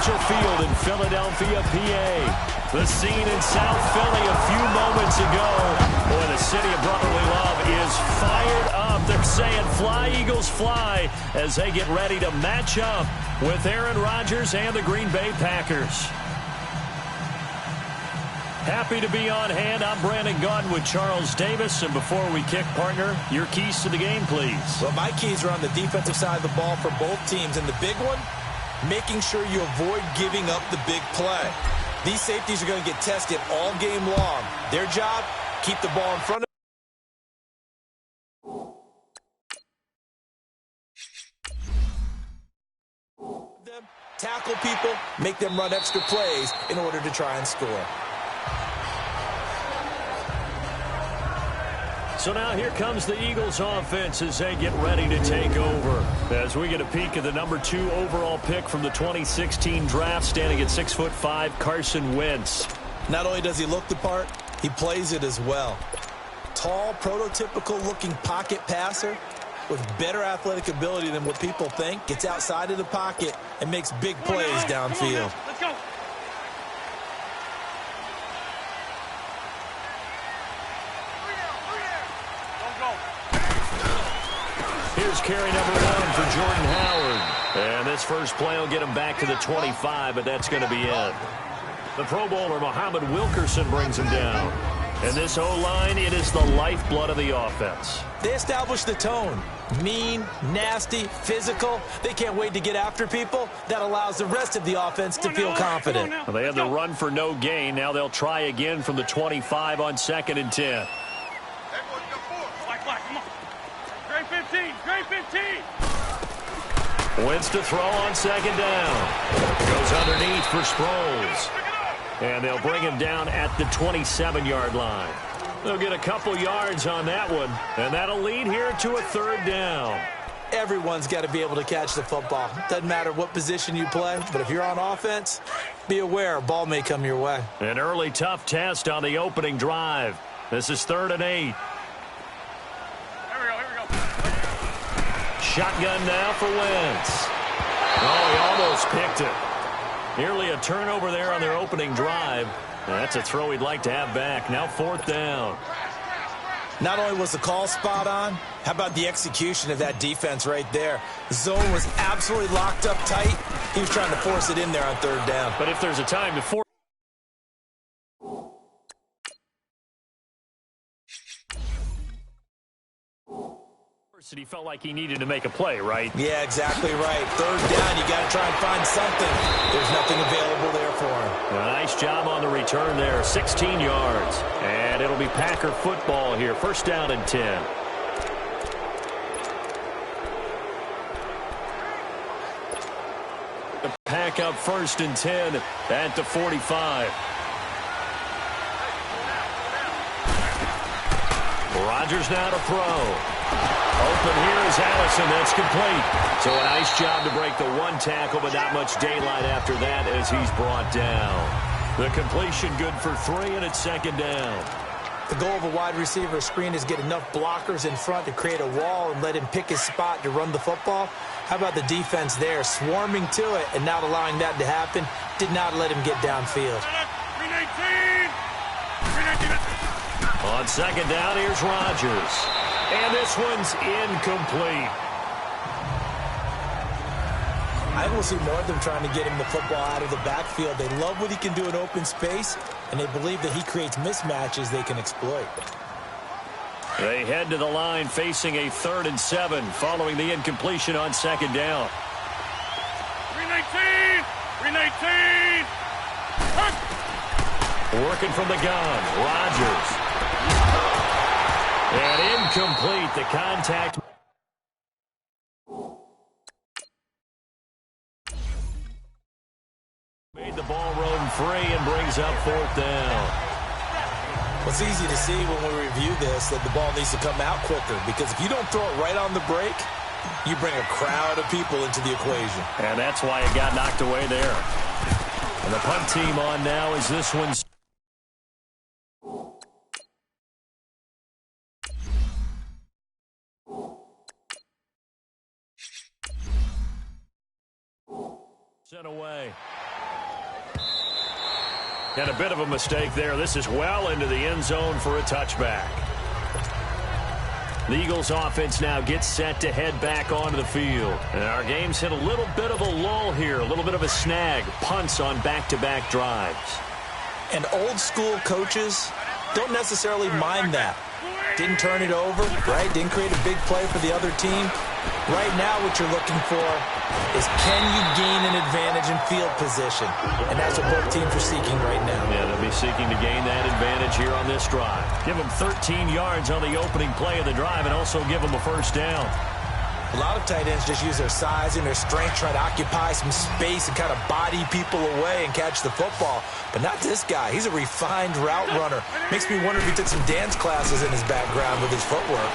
Prudential Field in Philadelphia, PA. The scene in South Philly a few moments ago. Boy, the city of brotherly love is fired up. They're saying fly, Eagles, fly, as they get ready to match up with Aaron Rodgers and the Green Bay Packers. Happy to be on hand. I'm Brandon Gaudin with Charles Davis. And before we kick, partner, your keys to the game, please. Well, my keys are on the defensive side of the ball for both teams. And the big one, making sure you avoid giving up the big play. These safeties are going to get tested all game long. Their job, keep the ball in front of them, tackle people, make them run extra plays in order to try and score. So now here comes the Eagles offense as they get ready to take over. As we get a peek at the number 2 overall pick from the 2016 draft, standing at 6'5", Carson Wentz. Not only does he look the part, he plays it as well. Tall, prototypical-looking pocket passer with better athletic ability than what people think. Gets outside of the pocket and makes big plays downfield. Let's go. Here's carry number 1 for Jordan Howard. And this first play will get him back to the 25, but that's going to be it. The Pro Bowler, Muhammad Wilkerson, brings him down. And this O-line, it is the lifeblood of the offense. They establish the tone. Mean, nasty, physical. They can't wait to get after people. That allows the rest of the offense to feel confident. Well, they had the run for no gain. Now they'll try again from the 25 on 2nd and 10. Great 15. Great 15. Wentz to throw on 2nd down. Goes underneath for Sproles. And they'll bring him down at the 27-yard line. They'll get a couple yards on that one, and that'll lead here to a 3rd down. Everyone's got to be able to catch the football. Doesn't matter what position you play, but if you're on offense, be aware a ball may come your way. An early tough test on the opening drive. This is 3rd and 8. Here we go. Shotgun now for Wentz. Oh, he almost picked it. Nearly a turnover there on their opening drive. That's a throw he'd like to have back. Now 4th down. Not only was the call spot on, how about the execution of that defense right there? The zone was absolutely locked up tight. He was trying to force it in there on 3rd down. But if there's a time to force, he felt like he needed to make a play, right? Yeah, exactly right. 3rd down, you got to try and find something. There's nothing available there for him. A nice job on the return there, 16 yards. And it'll be Packer football here, 1st down and 10. The Pack up 1st and 10 at the 45. Rodgers now to throw. Open here is Allison. That's complete. So a nice job to break the 1 tackle, but not much daylight after that as he's brought down. The completion good for 3, and it's 2nd down. The goal of a wide receiver screen is get enough blockers in front to create a wall and let him pick his spot to run the football. How about the defense there, swarming to it and not allowing that to happen? Did not let him get downfield. 319. On 2nd down, here's Rodgers. And this one's incomplete. I will see more of them trying to get him the football out of the backfield. They love what he can do in open space, and they believe that he creates mismatches they can exploit. They head to the line facing a 3rd and 7 following the incompletion on 2nd down. 319. 319. Working from the gun, Rodgers. And incomplete, the contact. Made the ball roam free and brings up 4th down. Well, it's easy to see when we review this that the ball needs to come out quicker, because if you don't throw it right on the break, you bring a crowd of people into the equation. And that's why it got knocked away there. And the punt team on now as this one's. Sent away. And a bit of a mistake there. This is well into the end zone for a touchback. The Eagles offense now gets set to head back onto the field. And our game's hit a little bit of a lull here, a little bit of a snag. Punts on back-to-back drives. And old school coaches don't necessarily mind that. Didn't turn it over, right? Didn't create a big play for the other team. Right now what you're looking for is, can you gain an advantage in field position? And that's what both teams are seeking right now. Yeah, they'll be seeking to gain that advantage here on this drive. Give them 13 yards on the opening play of the drive and also give them a first down. A lot of tight ends just use their size and their strength, try to occupy some space and kind of body people away and catch the football. But not this guy. He's a refined route runner. Makes me wonder if he took some dance classes in his background with his footwork.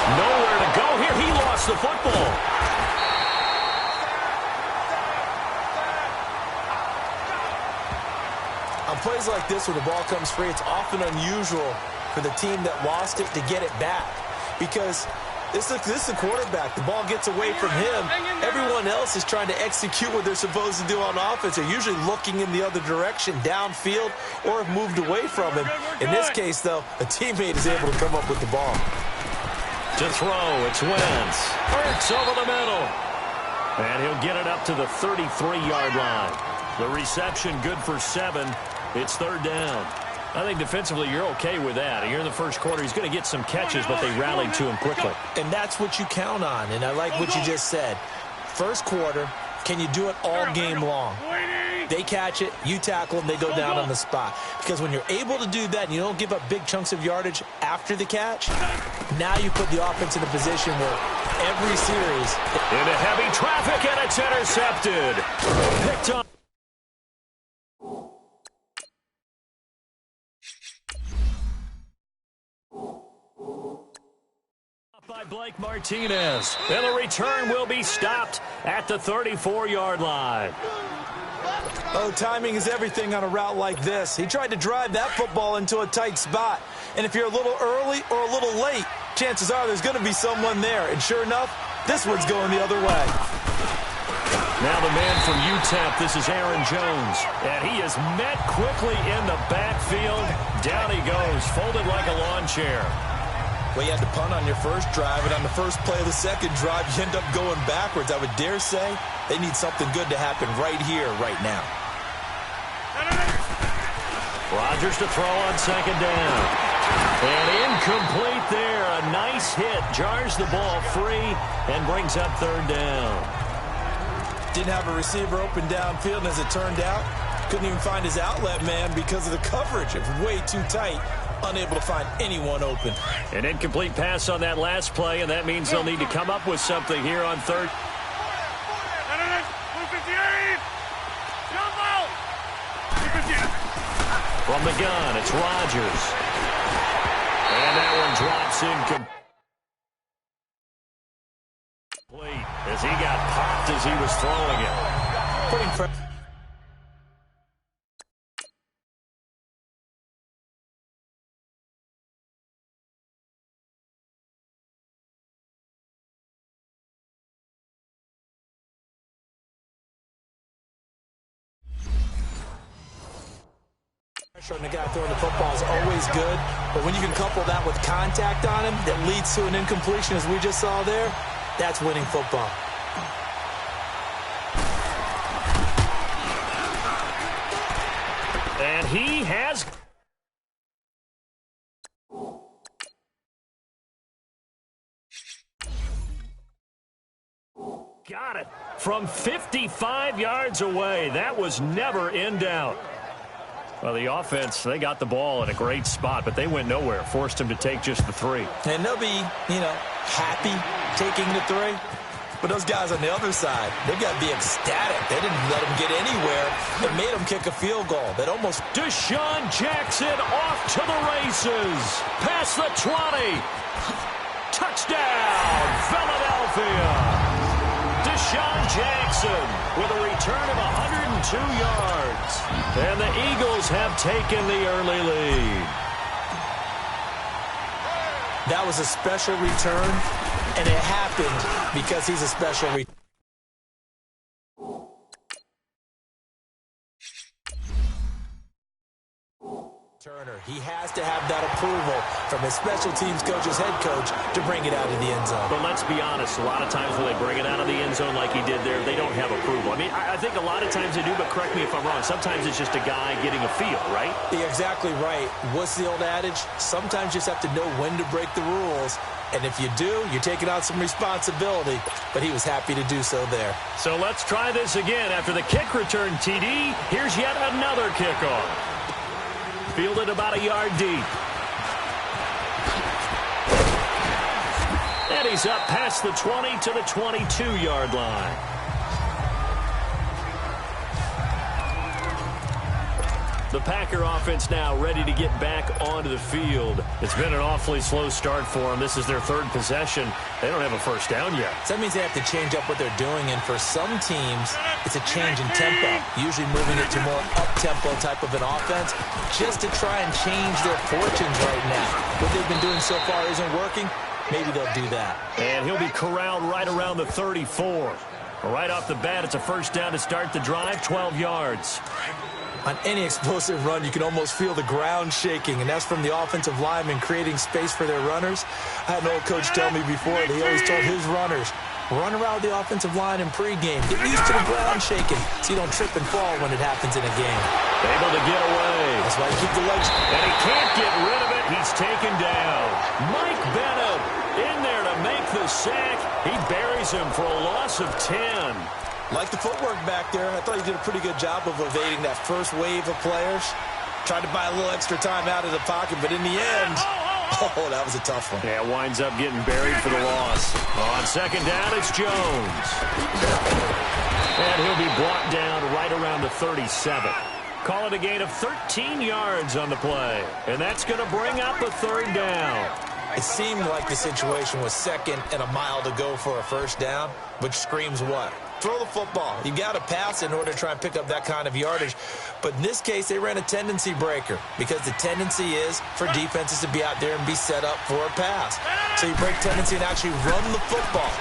Nowhere to go here. He lost the football. On plays like this where the ball comes free, it's often unusual for the team that lost it to get it back. Because this is the quarterback. The ball gets away from him. Everyone else is trying to execute what they're supposed to do on offense. They're usually looking in the other direction, downfield, or have moved away from him. In this case, though, a teammate is able to come up with the ball. To throw, it's Wentz. Hurts over the middle. And he'll get it up to the 33-yard line. The reception good for 7. It's third down. I think defensively you're okay with that. Here in the first quarter, he's going to get some catches, but they rallied to him quickly. And that's what you count on, and I like what you just said. First quarter, can you do it all game long? They catch it, you tackle them, they go down on the spot. Because when you're able to do that and you don't give up big chunks of yardage after the catch, now you put the offense in a position where every series... Into heavy traffic, and it's intercepted. Picked up. By Blake Martinez. And the return will be stopped at the 34-yard line. Oh, timing is everything on a route like this. He tried to drive that football into a tight spot. And if you're a little early or a little late, chances are there's going to be someone there. And sure enough, this one's going the other way. Now the man from UTEP, this is Aaron Jones. And he is met quickly in the backfield. Down he goes, folded like a lawn chair. Well, you had to punt on your first drive, and on the first play of the second drive, you end up going backwards. I would dare say they need something good to happen right here, right now. Rodgers to throw on second down. And incomplete there. A nice hit. Jars the ball free and brings up third down. Didn't have a receiver open downfield, and as it turned out, couldn't even find his outlet man because of the coverage. It was way too tight. Unable to find anyone open. An incomplete pass on that last play, and that means they'll need to come up with something here on third. From the gun, it's Rodgers. And that one drops incomplete as he got popped as he was throwing it. Putting pressure. On the guy throwing the football is always good, but when you can couple that with contact on him that leads to an incompletion, as we just saw there, that's winning football. And he has... got it from 55 yards away. That was never in doubt. Well, the offense, they got the ball in a great spot, but they went nowhere. Forced him to take just the 3. And they'll be, happy taking the 3. But those guys on the other side, they've got to be ecstatic. They didn't let them get anywhere. It made them kick a field goal. That almost... Deshaun Jackson off to the races. Past the 20. Touchdown, Philadelphia. Deshaun Jackson with a return of 102 yards. And the Eagles have taken the early lead. That was a special return, and it happened because he's a special return. returner. He has to have that approval from his special teams coach's head coach to bring it out of the end zone. But let's be honest, a lot of times when they bring it out of the end zone like he did there, they don't have approval. I mean, I think a lot of times they do, but correct me if I'm wrong. Sometimes it's just a guy getting a feel, right? You're exactly right. What's the old adage? Sometimes you just have to know when to break the rules. And if you do, you're taking on some responsibility. But he was happy to do so there. So let's try this again. After the kick return TD, here's yet another kickoff. Fielded about a yard deep. And he's up past the 20 to the 22-yard line. The Packer offense now ready to get back onto the field. It's been an awfully slow start for them. This is their third possession. They don't have a first down yet. So that means they have to change up what they're doing, and for some teams, it's a change in tempo, usually moving it to more up-tempo type of an offense just to try and change their fortunes right now. What they've been doing so far isn't working. Maybe they'll do that. And he'll be corralled right around the 34. Right off the bat, it's a first down to start the drive, 12 yards. On any explosive run, you can almost feel the ground shaking, and that's from the offensive linemen creating space for their runners. I had an old coach tell me before, he always told his runners, run around the offensive line in pregame. Get used to the ground shaking so you don't trip and fall when it happens in a game. Able to get away. That's why you keep the legs. And he can't get rid of it. He's taken down. Mike Bennett in there to make the sack. He buries him for a loss of 10. Like the footwork back there, I thought he did a pretty good job of evading that first wave of players. Tried to buy a little extra time out of the pocket, but in the end, oh, that was a tough one. Yeah, winds up getting buried for the loss. On second down, it's Jones. And he'll be brought down right around the 37. Call it a gain of 13 yards on the play. And that's going to bring up a third down. It seemed like the situation was second and a mile to go for a first down, which screams what? Throw the football. You got to pass in order to try and pick up that kind of yardage. But in this case, they ran a tendency breaker because the tendency is for defenses to be out there and be set up for a pass. So you break tendency and actually run the football.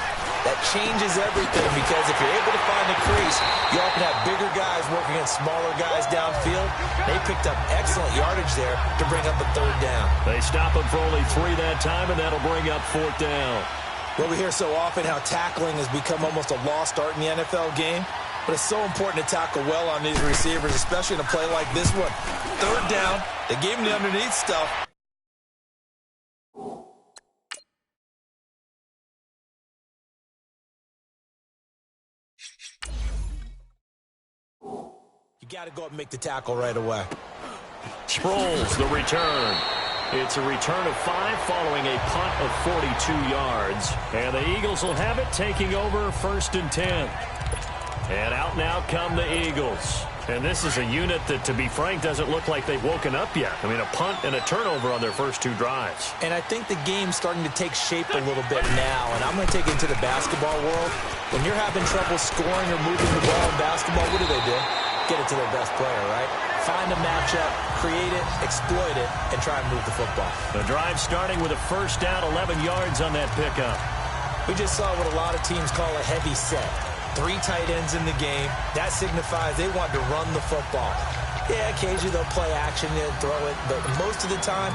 That changes everything because if you're able to find the crease, you often have bigger guys working against smaller guys downfield. They picked up excellent yardage there to bring up a third down. They stop him for only 3 that time, and that'll bring up fourth down. Well, we hear so often how tackling has become almost a lost art in the NFL game. But it's so important to tackle well on these receivers, especially in a play like this one. Third down, they gave him the underneath stuff. You got to go up and make the tackle right away. Sproles, the return. It's a return of 5 following a punt of 42 yards. And the Eagles will have it, taking over first and 10. And out now come the Eagles. And this is a unit that, to be frank, doesn't look like they've woken up yet. I mean, a punt and a turnover on their first 2 drives. And I think the game's starting to take shape a little bit now. And I'm going to take it into the basketball world. When you're having trouble scoring or moving the ball in basketball, what do? Get it to their best player, right? Find a matchup, create it, exploit it, and try and move the football. The drive starting with a first down, 11 yards on that pickup. We just saw what a lot of teams call a heavy set. 3 tight ends in the game. That signifies they want to run the football. Yeah, occasionally they'll play action and throw it, but most of the time,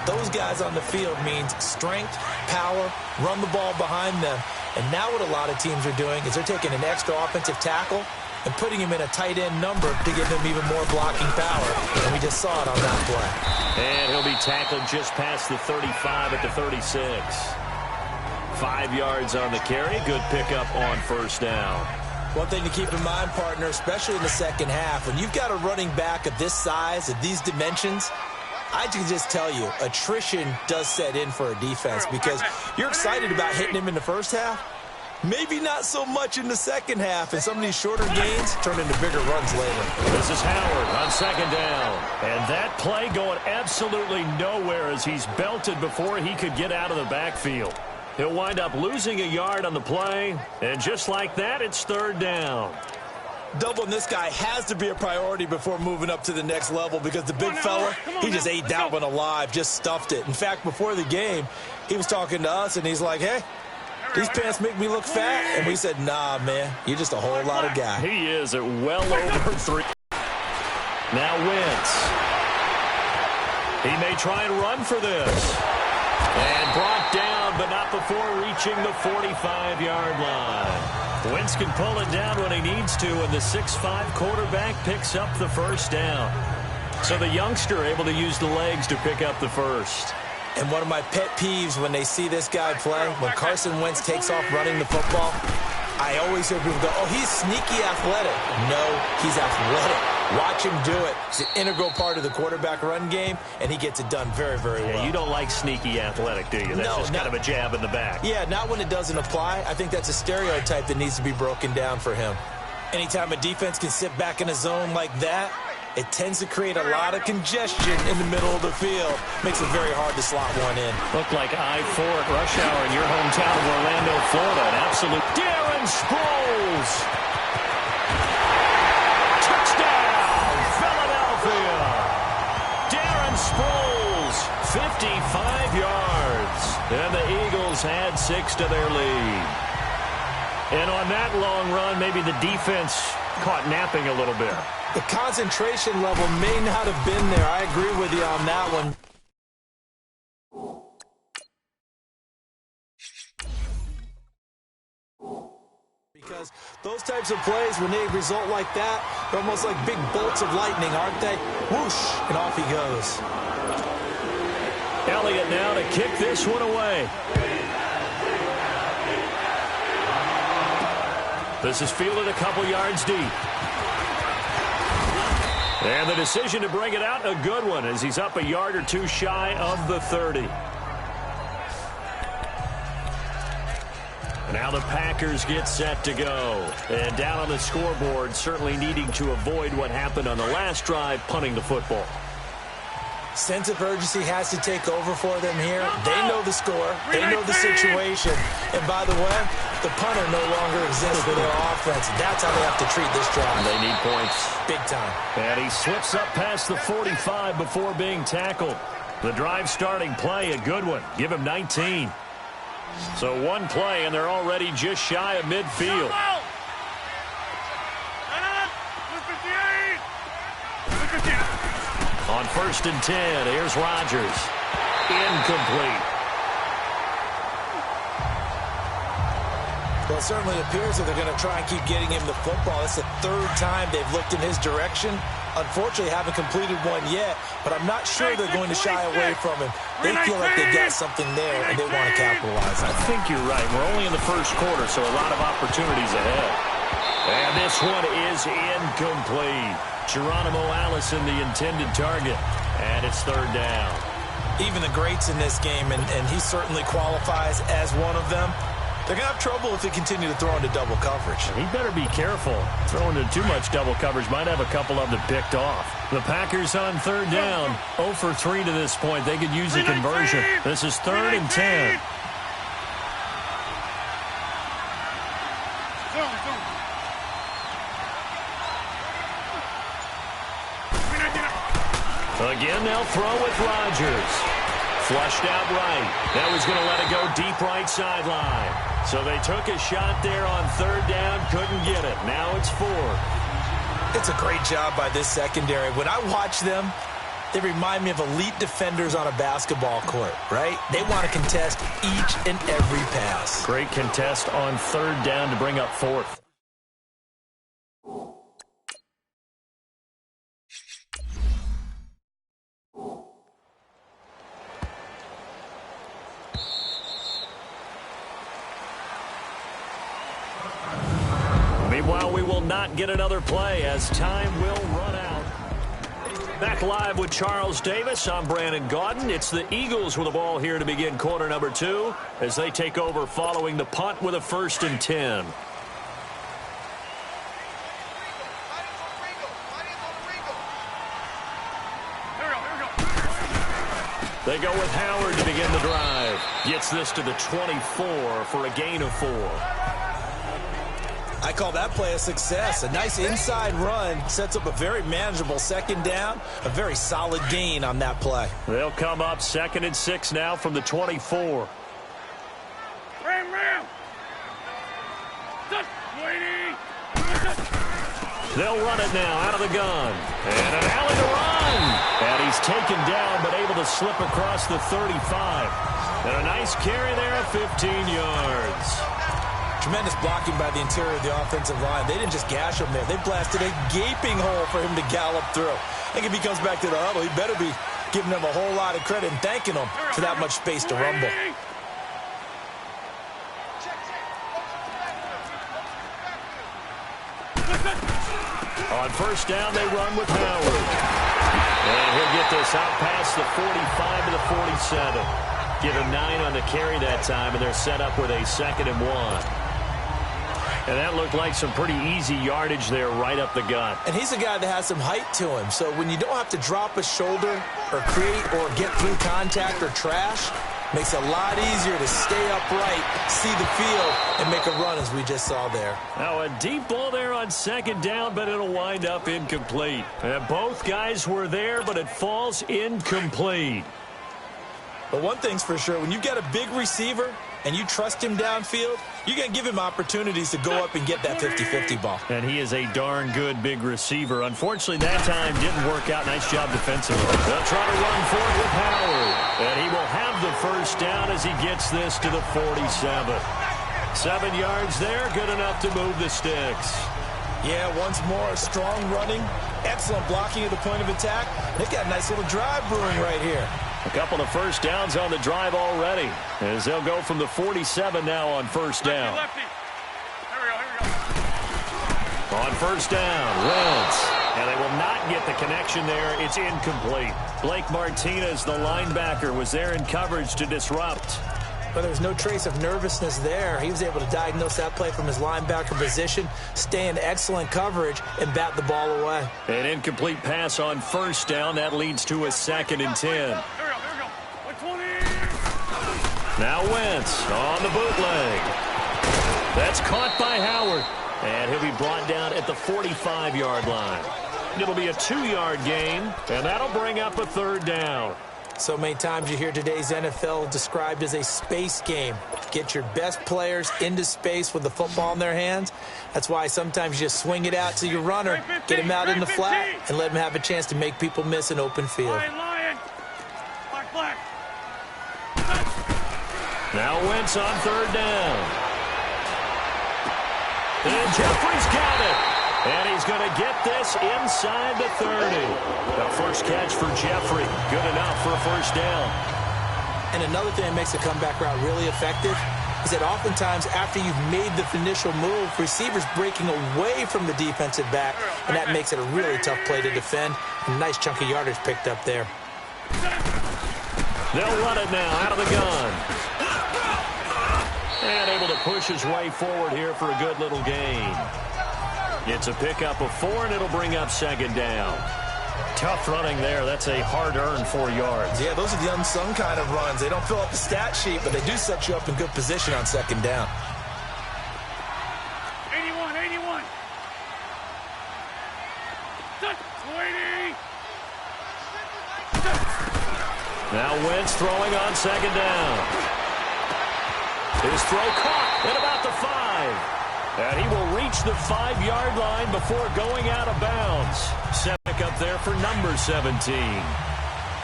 those guys on the field means strength, power, run the ball behind them. And now what a lot of teams are doing is they're taking an extra offensive tackle and putting him in a tight end number to give him even more blocking power. And we just saw it on that play. And he'll be tackled just past the 35 at the 36. 5 yards on the carry. Good pickup on first down. One thing to keep in mind, partner, especially in the second half, when you've got a running back of this size, of these dimensions, I can just tell you, attrition does set in for a defense because you're excited about hitting him in the first half. Maybe not so much in the second half, and some of these shorter gains turn into bigger runs later. This is Howard on second down. And that play going absolutely nowhere as he's belted before he could get out of the backfield. He'll wind up losing a yard on the play, and just like that, it's third down. Doubling this guy has to be a priority before moving up to the next level because the big fella, he just ate that one alive, just stuffed it. In fact, before the game, he was talking to us, and he's like, hey, these pants make me look fat. And we said, nah, man, you're just a whole lot of guy. He is at well over 3. Now Wentz. He may try and run for this. And brought down, but not before reaching the 45-yard line. Wentz can pull it down when he needs to, and the 6'5" quarterback picks up the first down. So the youngster able to use the legs to pick up the first. And one of my pet peeves when they see this guy play, when Carson Wentz takes off running the football, I always hear people go, oh, he's sneaky athletic. No, he's athletic. Watch him do it. It's an integral part of the quarterback run game, and he gets it done very, very well. You don't like sneaky athletic, do you? That's just kind of a jab in the back. Yeah, not when it doesn't apply. I think that's a stereotype that needs to be broken down for him. Anytime a defense can sit back in a zone like that, it tends to create a lot of congestion in the middle of the field. Makes it very hard to slot one in. Look like I-4 at rush hour in your hometown of Orlando, Florida. An absolute Darren Sproles. Touchdown, Philadelphia. Darren Sproles, 55 yards. And the Eagles had 6 to their lead. And on that long run, maybe the defense caught napping a little bit. The concentration level may not have been there. I agree with you on that one. Because those types of plays, when they result like that, they're almost like big bolts of lightning, aren't they? Whoosh, and off he goes. Elliott now to kick this one away. This is fielded a couple yards deep. And the decision to bring it out, a good one, as he's up a yard or two shy of the 30. Now the Packers get set to go. And down on the scoreboard, certainly needing to avoid what happened on the last drive, punting the football. Sense of urgency has to take over for them here. They know the score. They know the situation. And by the way, the punter no longer exists for their offense. That's how they have to treat this drive. They need points. Big time. And he slips up past the 45 before being tackled. The drive starting play, a good one. Give him 19. So one play, and they're already just shy of midfield. On 1st and 10, here's Rodgers. Incomplete. Well, it certainly appears that they're going to try and keep getting him the football. It's the 3rd time they've looked in his direction. Unfortunately, haven't completed one yet, but I'm not sure they're going to shy away from him. They feel like they've got something there, and they want to capitalize on it. I think you're right. We're only in the first quarter, so a lot of opportunities ahead. And this one is incomplete. Geronimo Allison, the intended target, and it's 3rd down. Even the greats in this game, and he certainly qualifies as one of them, they're going to have trouble if they continue to throw into double coverage. He better be careful. Throwing into too much double coverage might have a couple of them picked off. The Packers on 3rd down. 0 for 3 to this point. They could use a conversion. This is 3rd and 10. Again, they'll throw with Rodgers. Flushed out right. Now he's going to let it go deep right sideline. So they took a shot there on 3rd down, couldn't get it. Now it's 4th. It's a great job by this secondary. When I watch them, they remind me of elite defenders on a basketball court, right? They want to contest each and every pass. Great contest on 3rd down to bring up 4th. Meanwhile, we will not get another play as time will run out. Back live with Charles Davis. I'm Brandon Gaudin. It's the Eagles with the ball here to begin quarter number 2 as they take over following the punt with a 1st and 10. They go with Howard to begin the drive. Gets this to the 24 for a gain of 4. I call that play a success. A nice inside run sets up a very manageable 2nd down. A very solid gain on that play. They'll come up 2nd and 6 now from the 24. Ram! They'll run it now out of the gun. And an alley to run. And he's taken down but able to slip across the 35. And a nice carry there of 15 yards. Tremendous blocking by the interior of the offensive line. They didn't just gash him there. They blasted a gaping hole for him to gallop through. I think if he comes back to the huddle, he better be giving them a whole lot of credit and thanking them for that much space to rumble. On first down, they run with Howard. And he'll get this out past the 45 to the 47. Give him 9 on the carry that time, and they're set up with a 2nd and 1. And that looked like some pretty easy yardage there right up the gut. And he's a guy that has some height to him. So when you don't have to drop a shoulder or create or get through contact or trash, makes it a lot easier to stay upright, see the field, and make a run as we just saw there. Now a deep ball there on 2nd down, but it'll wind up incomplete. And both guys were there, but it falls incomplete. But one thing's for sure, when you get a big receiver and you trust him downfield, you're going to give him opportunities to go up and get that 50-50 ball. And he is a darn good big receiver. Unfortunately, that time didn't work out. Nice job defensively. They'll try to run for it with Howard. And he will have the first down as he gets this to the 47. 7 yards there, good enough to move the sticks. Yeah, once more, strong running, excellent blocking at the point of attack. They've got a nice little drive brewing right here. A couple of first downs on the drive already, as they'll go from the 47 now on first down. Lefty. Here we go. On first down, Wentz. And they will not get the connection there. It's incomplete. Blake Martinez, the linebacker, was there in coverage to disrupt. But there was no trace of nervousness there. He was able to diagnose that play from his linebacker position, stay in excellent coverage, and bat the ball away. An incomplete pass on first down. That leads to a 2nd and 10. Here we go. 120. Now Wentz on the bootleg. That's caught by Howard. And he'll be brought down at the 45-yard line. It'll be a 2-yard gain, and that'll bring up a 3rd down. So many times you hear today's NFL described as a space game. Get your best players into space with the football in their hands. That's why sometimes you just swing it out to your runner, get him out in the flat, and let him have a chance to make people miss an open field. Lion. Black. Now Wentz on 3rd down. And Jeffrey's got it. And he's going to get this inside the 30. The first catch for Jeffrey. Good enough for a first down. And another thing that makes the comeback route really effective is that oftentimes after you've made the initial move, receivers breaking away from the defensive back, and that makes it a really tough play to defend. A nice chunk of yardage picked up there. They'll run it now out of the gun. And able to push his way forward here for a good little gain. It's a pickup of 4, and it'll bring up 2nd down. Tough running there. That's a hard-earned 4 yards. Yeah, those are the unsung kind of runs. They don't fill up the stat sheet, but they do set you up in good position on 2nd down. 81. Touch. 280. Now Wentz throwing on 2nd down. His throw caught at about the 5. And he will reach the 5-yard line before going out of bounds. Set up there for number 17.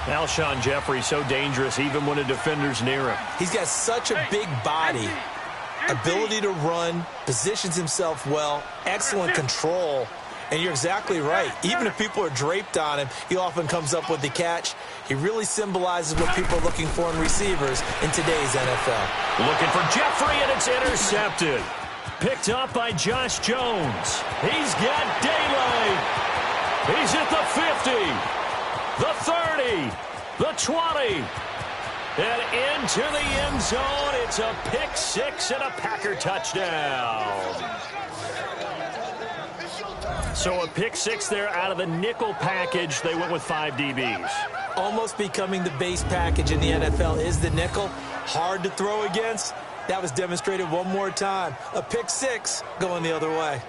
Alshon Jeffrey, so dangerous even when a defender's near him. He's got such a big body, ability to run, positions himself well, excellent control. And you're exactly right. Even if people are draped on him, he often comes up with the catch. He really symbolizes what people are looking for in receivers in today's NFL. Looking for Jeffrey, and it's intercepted. Picked up by Josh Jones. He's got daylight. He's at the 50, the 30, the 20, and into the end zone. It's a pick 6 and a Packer touchdown. So a pick 6 there out of the nickel package. They went with 5 DBs. Almost becoming the base package in the NFL is the nickel. Hard to throw against. That was demonstrated one more time. A pick 6 going the other way.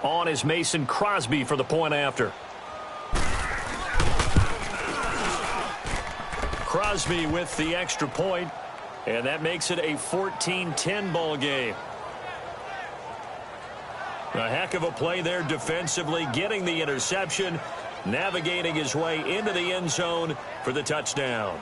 On is Mason Crosby for the point after. Crosby with the extra point. And that makes it a 14-10 ball game. A heck of a play there defensively, getting the interception, navigating his way into the end zone for the touchdown.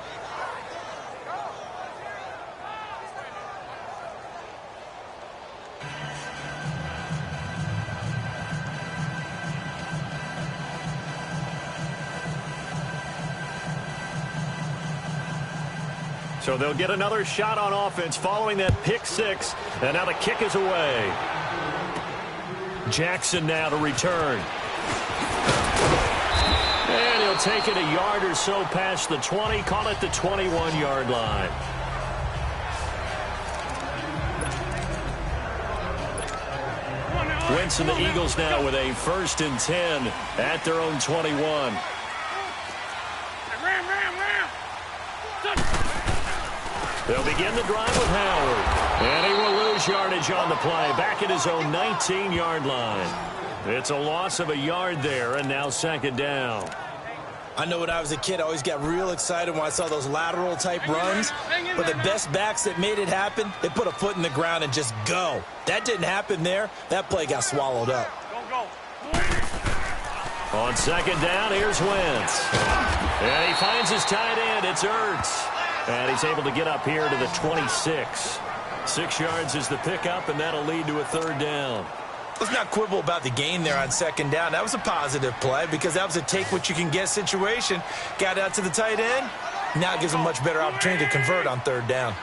So they'll get another shot on offense following that pick six. And now the kick is away. Jackson now to return. And he'll take it a yard or so past the 20. Call it the 21-yard line. Wentz and the Eagles now with a 1st and 10 at their own 21. They'll begin the drive with Howard. And he will lose yardage on the play. Back at his own 19-yard line. It's a loss of a yard there, and now 2nd down. I know when I was a kid, I always got real excited when I saw those lateral-type runs. But the best backs that made it happen, they put a foot in the ground and just go. That didn't happen there. That play got swallowed up. On 2nd down, here's Wentz. And he finds his tight end. It's Ertz. And he's able to get up here to the 26. 6 yards is the pickup, and that'll lead to a 3rd down. Let's not quibble about the gain there on 2nd down. That was a positive play because that was a take-what-you-can-get situation. Got out to the tight end. Now it gives him a much better opportunity to convert on 3rd down.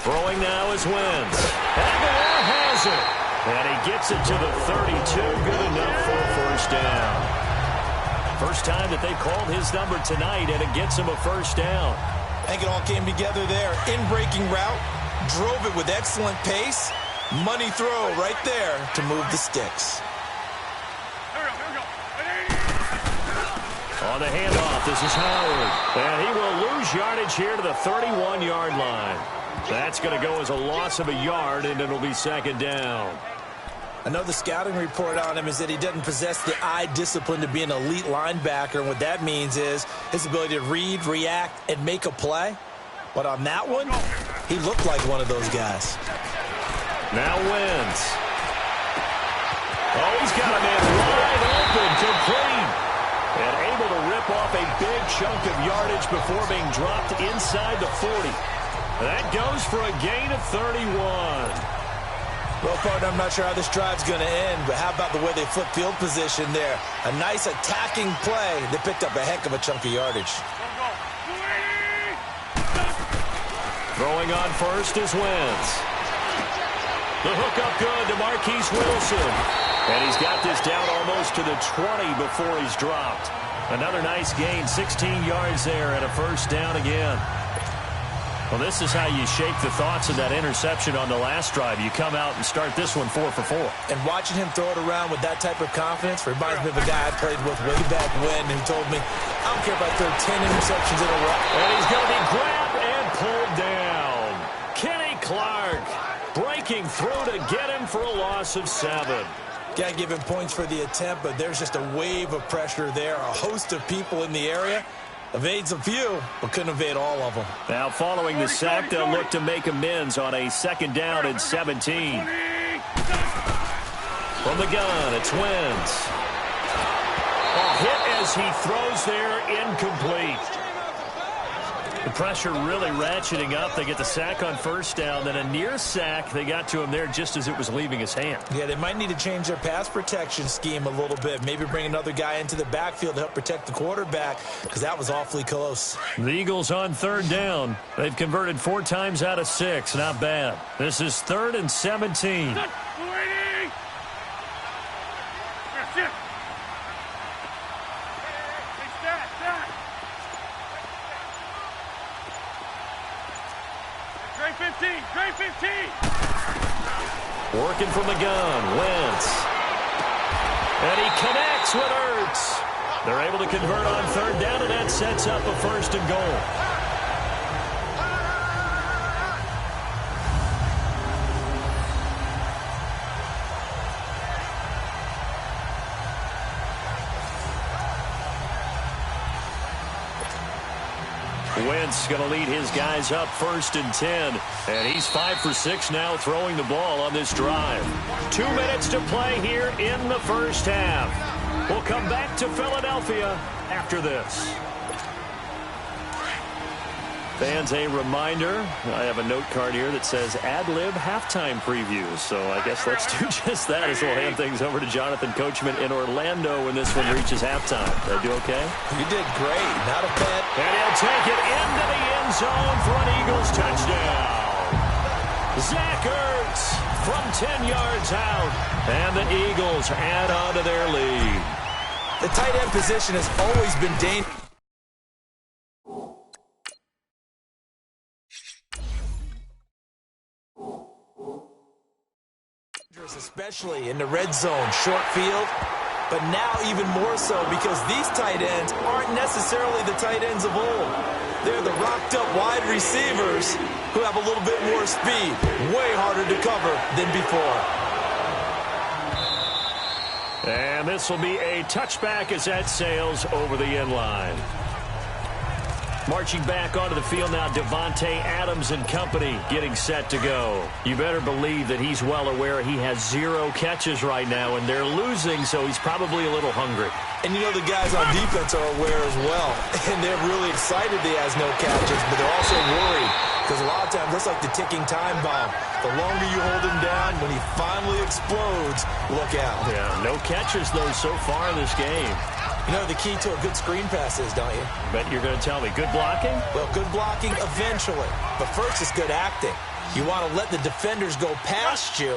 Throwing now is Wentz. Aguilar has it. And he gets it to the 32. Good enough for a 1st down. First time that they called his number tonight, and it gets him a 1st down. I think it all came together there. In-breaking route, drove it with excellent pace. Money throw right there to move the sticks. On the handoff, this is Howard. And he will lose yardage here to the 31-yard line. That's going to go as a loss of a yard, and it'll be 2nd down. I know the scouting report on him is that he doesn't possess the eye discipline to be an elite linebacker. And what that means is his ability to read, react, and make a play. But on that one, he looked like one of those guys. Now Wentz. Oh, he's got a man wide open, complete. And able to rip off a big chunk of yardage before being dropped inside the 40. That goes for a gain of 31. Well, partner, I'm not sure how this drive's going to end, but how about the way they flip field position there? A nice attacking play. They picked up a heck of a chunk of yardage. Throwing on first is Wentz. The hook up good to Marquise Wilson. And he's got this down almost to the 20 before he's dropped. Another nice gain, 16 yards there and a 1st down again. Well, this is how you shake the thoughts of that interception on the last drive. You come out and start this one 4 for 4. And watching him throw it around with that type of confidence reminds me of a guy I played with way back when who told me, I don't care if I throw 10 interceptions in a row. And he's going to be grabbed and pulled down. Kenny Clark breaking through to get him for a loss of 7. Got to give him points for the attempt, but there's just a wave of pressure there. A host of people in the area. Evades a few, but couldn't evade all of them. Now, following the sack, they'll look to make amends on a 2nd down and 17. From the gun, it's Wentz. A hit as he throws there, incomplete. The pressure really ratcheting up. They get the sack on 1st down, then a near sack. They got to him there just as it was leaving his hand. Yeah, they might need to change their pass protection scheme a little bit. Maybe bring another guy into the backfield to help protect the quarterback, because that was awfully close. The Eagles on 3rd down. They've converted 4 times out of 6. Not bad. This is 3rd and 17. Great 15. Working from the gun, Wentz. And he connects with Ertz. They're able to convert on 3rd down, and that sets up a 1st and goal. Wentz going to lead his guys up 1st and 10. And he's 5 for 6 now throwing the ball on this drive. 2 minutes to play here in the first half. We'll come back to Philadelphia after this. Fans, a reminder, I have a note card here that says ad-lib halftime previews. So I guess let's do just that as we'll hand things over to Jonathan Coachman in Orlando when this one reaches halftime. Did I do okay? You did great. Not a bad. And he'll take it into the end zone for an Eagles touchdown. Zach Ertz from 10 yards out. And the Eagles add on to their lead. The tight end position has always been dangerous. Especially in the red zone, short field, but now even more so because these tight ends aren't necessarily the tight ends of old. They're the rocked-up wide receivers who have a little bit more speed, way harder to cover than before. And this will be a touchback as that sails over the end line. Marching back onto the field now, Devontae Adams and company getting set to go. You better believe that he's well aware he has 0 catches right now, and they're losing, so he's probably a little hungry. And you know the guys on defense are aware as well, and they're really excited that he has no catches, but they're also worried because a lot of times that's like the ticking time bomb. The longer you hold him down, when he finally explodes, look out. Yeah, no catches, though, so far in this game. You know the key to a good screen pass is, don't you? Bet you're going to tell me. Good blocking? Well, good blocking eventually. But first is good acting. You want to let the defenders go past you,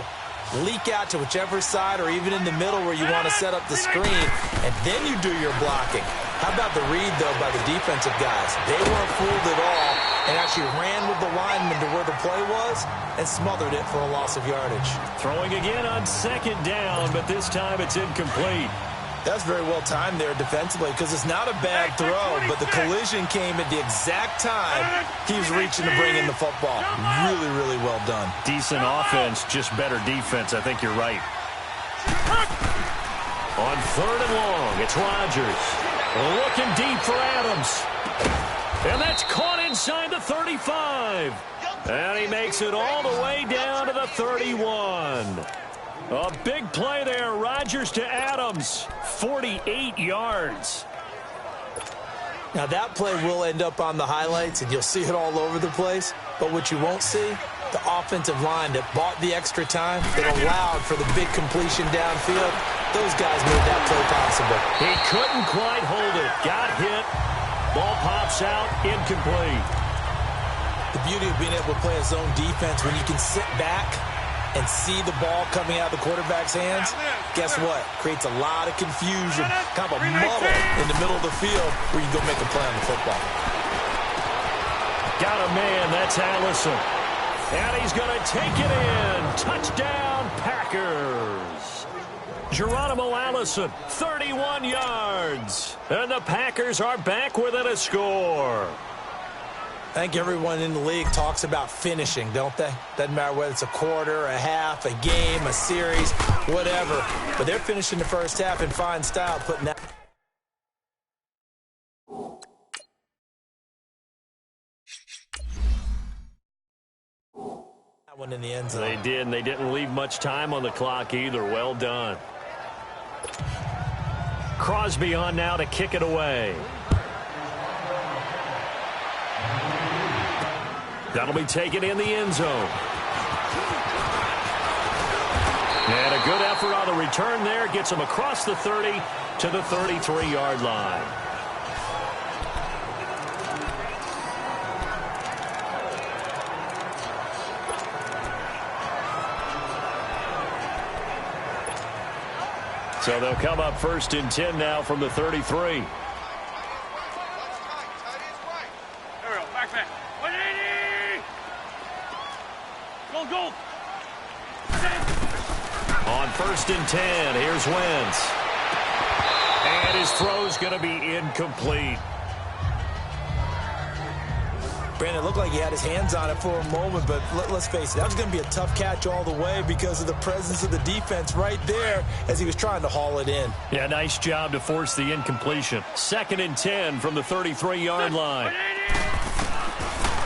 leak out to whichever side or even in the middle where you want to set up the screen, and then you do your blocking. How about the read, though, by the defensive guys? They weren't fooled at all and actually ran with the lineman to where the play was and smothered it for a loss of yardage. Throwing again on 2nd down, but this time it's incomplete. That's very well timed there defensively because it's not a bad throw, but the collision came at the exact time he was reaching to bring in the football. Really, really well done. Decent offense, just better defense. I think you're right. On 3rd and long, it's Rodgers. Looking deep for Adams. And that's caught inside the 35. And he makes it all the way down to the 31. A big play there. Rodgers to Adams. 48 yards. Now that play will end up on the highlights, and you'll see it all over the place. But what you won't see, the offensive line that bought the extra time, that allowed for the big completion downfield, those guys made that play possible. He couldn't quite hold it. Got hit. Ball pops out. Incomplete. The beauty of being able to play a zone defense when you can sit back and see the ball coming out of the quarterback's hands, guess what? Creates a lot of confusion, kind of a muddle in the middle of the field where you go make a play on the football. Got a man, that's Allison. And he's going to take it in. Touchdown, Packers. Geronimo Allison, 31 yards. And the Packers are back within a score. I think everyone in the league talks about finishing, don't they? Doesn't matter whether it's a quarter, a half, a game, a series, whatever. But they're finishing the first half in fine style, putting that one in the end zone. They did, and they didn't leave much time on the clock either. Well done. Crosby on now to kick it away. That'll be taken in the end zone. And a good effort on the return there. Gets him across the 30 to the 33-yard line. So they'll come up 1st and 10 now from the 33. Go. On 1st and 10, here's Wentz. And his throw's going to be incomplete. Brandon, it looked like he had his hands on it for a moment, but let's face it, that was going to be a tough catch all the way because of the presence of the defense right there as he was trying to haul it in. Yeah, nice job to force the incompletion. 2nd and 10 from the 33-yard line.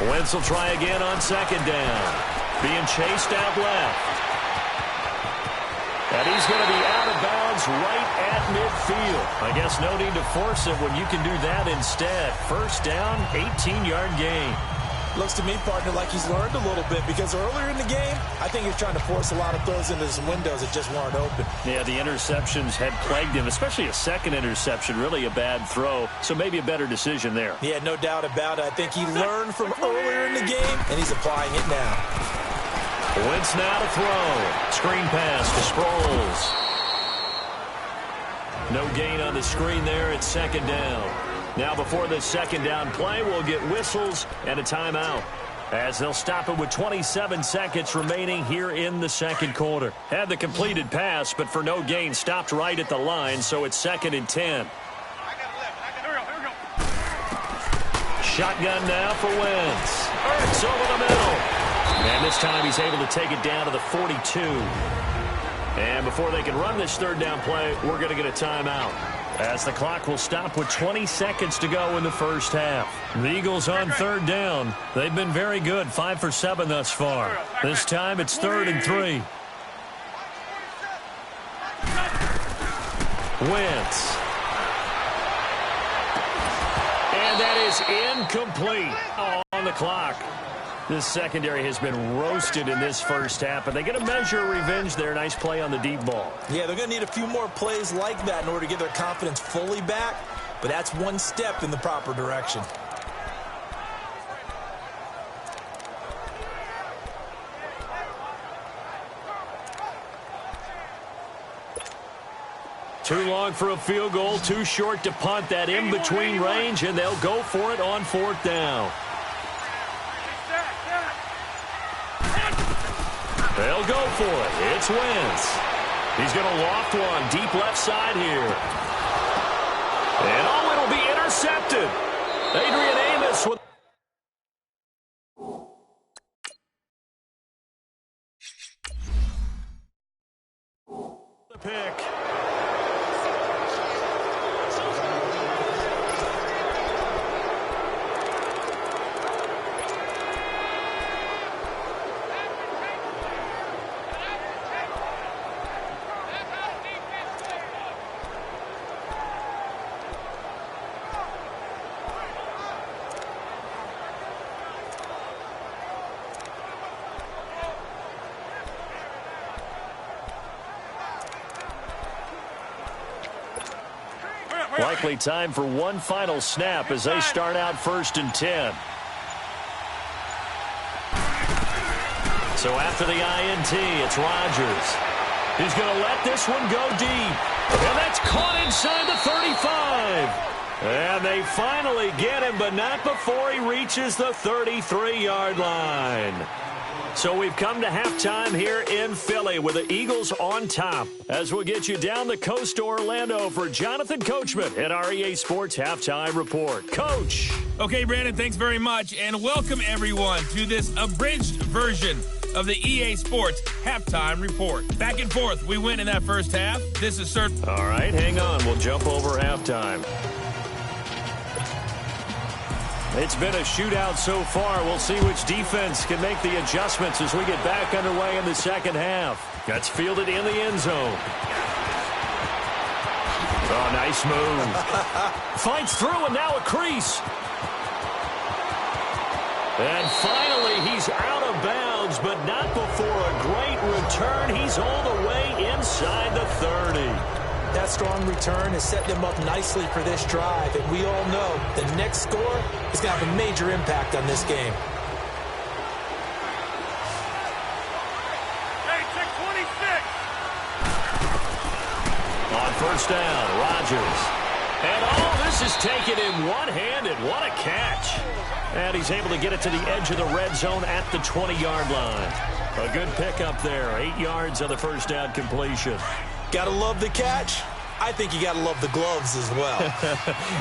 Wentz will try again on second down. Being chased out left. And he's going to be out of bounds right at midfield. I guess no need to force it when you can do that instead. First down, 18-yard gain. Looks to me, partner, like he's learned a little bit because earlier in the game, I think he's trying to force a lot of throws into some windows that just weren't open. Yeah, the interceptions had plagued him, especially a second interception, really a bad throw. So maybe a better decision there. Yeah, no doubt about it. I think he learned from earlier in the game, and he's applying it now. Wentz now to throw. Screen pass to Sproles. No gain on the screen there at second down. Now before this second down play, we'll get whistles and a timeout, as they'll stop it with 27 seconds remaining here in the second quarter. Had the completed pass, but for no gain, stopped right at the line, so it's 2nd and 10. Shotgun now for Wentz. Ertz over the middle. And this time he's able to take it down to the 42. And before they can run this third down play, we're going to get a timeout, as the clock will stop with 20 seconds to go in the first half. The Eagles on third down. They've been very good, 5 for 7 thus far. This time it's 3rd and 3. Wentz. And that is incomplete on the clock. This secondary has been roasted in this first half, but they get a measure of revenge there. Nice play on the deep ball. Yeah, they're going to need a few more plays like that in order to get their confidence fully back, but that's one step in the proper direction. Too long for a field goal, too short to punt. That in-between range, and they'll go for it on 4th down. They'll go for it. It's Wentz. He's going to loft one deep left side here. And oh, it'll be intercepted. Adrian Amos with the pick. Likely time for one final snap as they start out 1st and 10. So after the INT, it's Rodgers. He's going to let this one go deep. And that's caught inside the 35. And they finally get him, but not before he reaches the 33-yard line. So we've come to halftime here in Philly with the Eagles on top, as we'll get you down the coast to Orlando for Jonathan Coachman at our EA Sports Halftime Report. Coach. Okay, Brandon, thanks very much, and welcome everyone to this abridged version of the EA Sports Halftime Report. Back and forth, we win in that first half. This is certain. All right, hang on. We'll jump over halftime. It's been a shootout so far. We'll see which defense can make the adjustments as we get back underway in the second half. That's fielded in the end zone. Oh, nice move. Fights through, and now a crease. And finally, he's out of bounds, but not before a great return. He's all the way inside the 30. That strong return has set them up nicely for this drive, and we all know the next score is going to have a major impact on this game. Hey, check 26. On 1st down, Rodgers. And oh, this is taken in one-handed. What a catch. And he's able to get it to the edge of the red zone at the 20-yard line. A good pickup there. 8 yards on the first down completion. Gotta love the catch. I think you gotta love the gloves as well.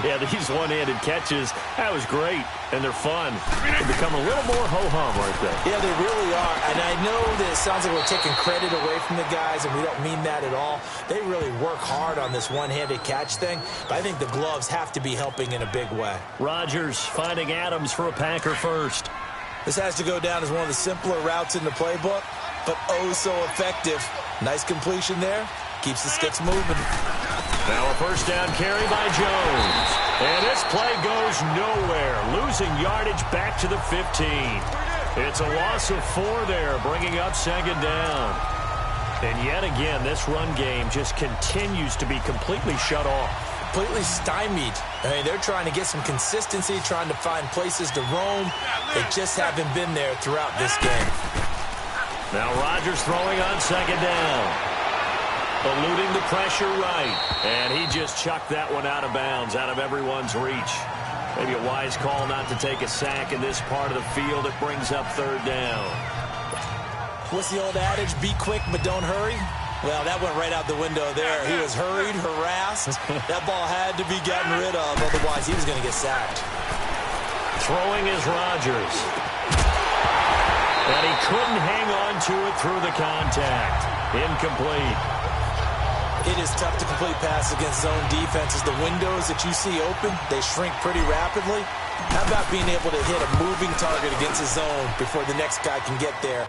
Yeah, these one-handed catches, that was great, and they're fun. They become a little more ho-hum, aren't they? Yeah, they really are. And I know that it sounds like we're taking credit away from the guys, and we don't mean that at all. They really work hard on this one-handed catch thing, but I think the gloves have to be helping in a big way. Rodgers finding Adams for a Packer first. This has to go down as one of the simpler routes in the playbook, but oh so effective. Nice completion there. Keeps the sticks moving. Now a first down carry by Jones. And this play goes nowhere. Losing yardage back to the 15. It's a loss of 4 there, bringing up second down. And yet again, this run game just continues to be completely shut off. Completely stymied. I mean, they're trying to get some consistency, trying to find places to roam. They just haven't been there throughout this game. Now Rodgers throwing on second down. Eluding the pressure right. And he just chucked that one out of bounds, out of everyone's reach. Maybe a wise call not to take a sack in this part of the field. It brings up third down. What's the old adage? Be quick, but don't hurry. Well, that went right out the window there. He was hurried, harassed. That ball had to be gotten rid of, otherwise he was going to get sacked. Throwing is Rodgers. And he couldn't hang on to it through the contact. Incomplete. It is tough to complete passes against zone defenses. The windows that you see open, they shrink pretty rapidly. How about being able to hit a moving target against a zone before the next guy can get there?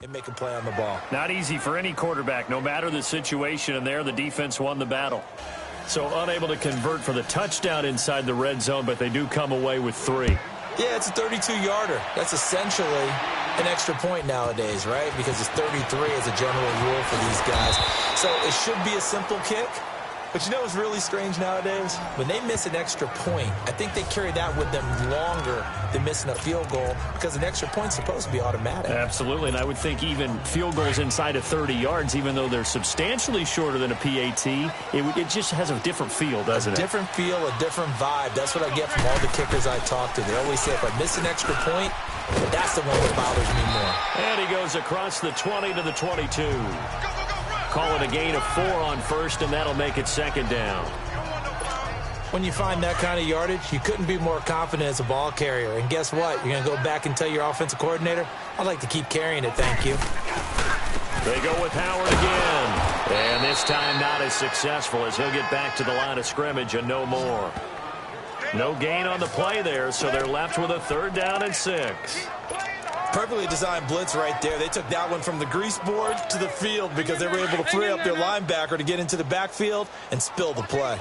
And make a play on the ball. Not easy for any quarterback, no matter the situation, and there the defense won the battle. So unable to convert for the touchdown inside the red zone, but they do come away with 3. Yeah, it's a 32-yarder. That's essentially an extra point nowadays, right? Because it's 33 as a general rule for these guys. So it should be a simple kick. But you know what's really strange nowadays? When they miss an extra point, I think they carry that with them longer than missing a field goal because an extra point's supposed to be automatic. Absolutely, and I would think even field goals inside of 30 yards, even though they're substantially shorter than a PAT, it just has a different feel, doesn't it? A different feel, a different vibe. That's what I get from all the kickers I talk to. They always say if I miss an extra point, that's the one that bothers me more. And he goes across the 20 to the 22. Call it a gain of 4 on first, and that'll make it second down. When you find that kind of yardage, you couldn't be more confident as a ball carrier. And guess what? You're going to go back and tell your offensive coordinator, I'd like to keep carrying it, thank you. They go with Howard again. And this time not as successful as he'll get back to the line of scrimmage and no more. No gain on the play there, so they're left with a third down and 6. Perfectly designed blitz right there. They took that one from the grease board to the field because they were able to free up their linebacker to get into the backfield and spill the play.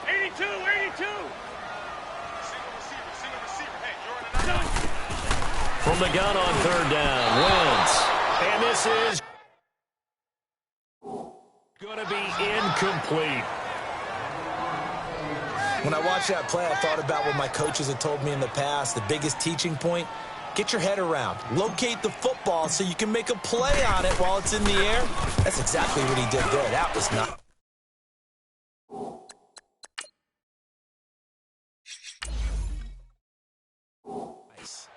82, 82. From the gun on third down, Wentz. And this is going to be incomplete. When I watched that play, I thought about what my coaches had told me in the past. The biggest teaching point, get your head around. Locate the football so you can make a play on it while it's in the air. That's exactly what he did there. That was not. Nice.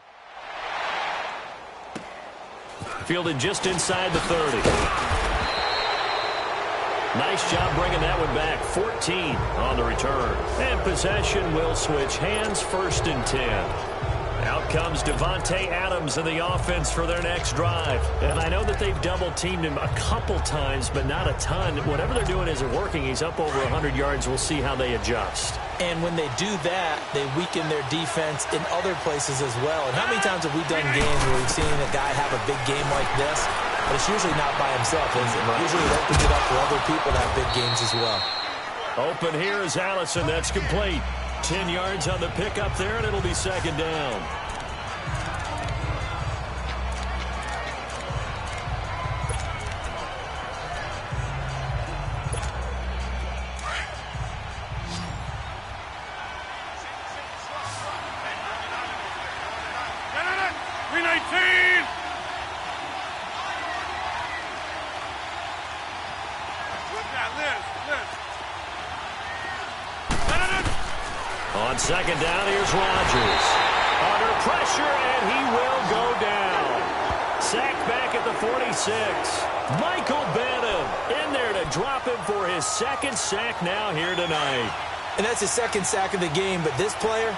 Fielded just inside the 30. Nice job bringing that one back. 14 on the return. And possession will switch hands, 1st and 10. Out comes Devontae Adams in the offense for their next drive. And I know that they've double-teamed him a couple times, but not a ton. Whatever they're doing isn't working. He's up over 100 yards. We'll see how they adjust. And when they do that, they weaken their defense in other places as well. And how many times have we done games where we've seen a guy have a big game like this? But it's usually not by himself, is it? Usually it opens it up for other people to have big games as well. Open here is Allison. That's complete. 10 yards on the pickup there, and it'll be second down. M19. On second down, here's Rodgers. Under pressure, and he will go down. Sacked back at the 46. Michael Benham in there to drop him for his second sack now here tonight. And that's his second sack of the game, but this player,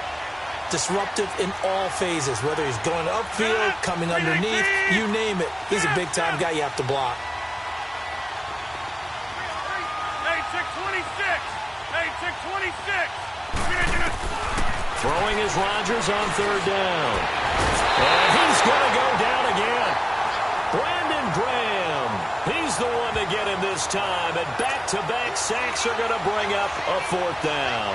disruptive in all phases, whether he's going upfield, coming underneath, you name it. He's a big-time guy you have to block. Throwing is Rodgers on third down. And he's going to go down again. Brandon Graham. He's the one to get him this time. And back-to-back sacks are going to bring up a fourth down.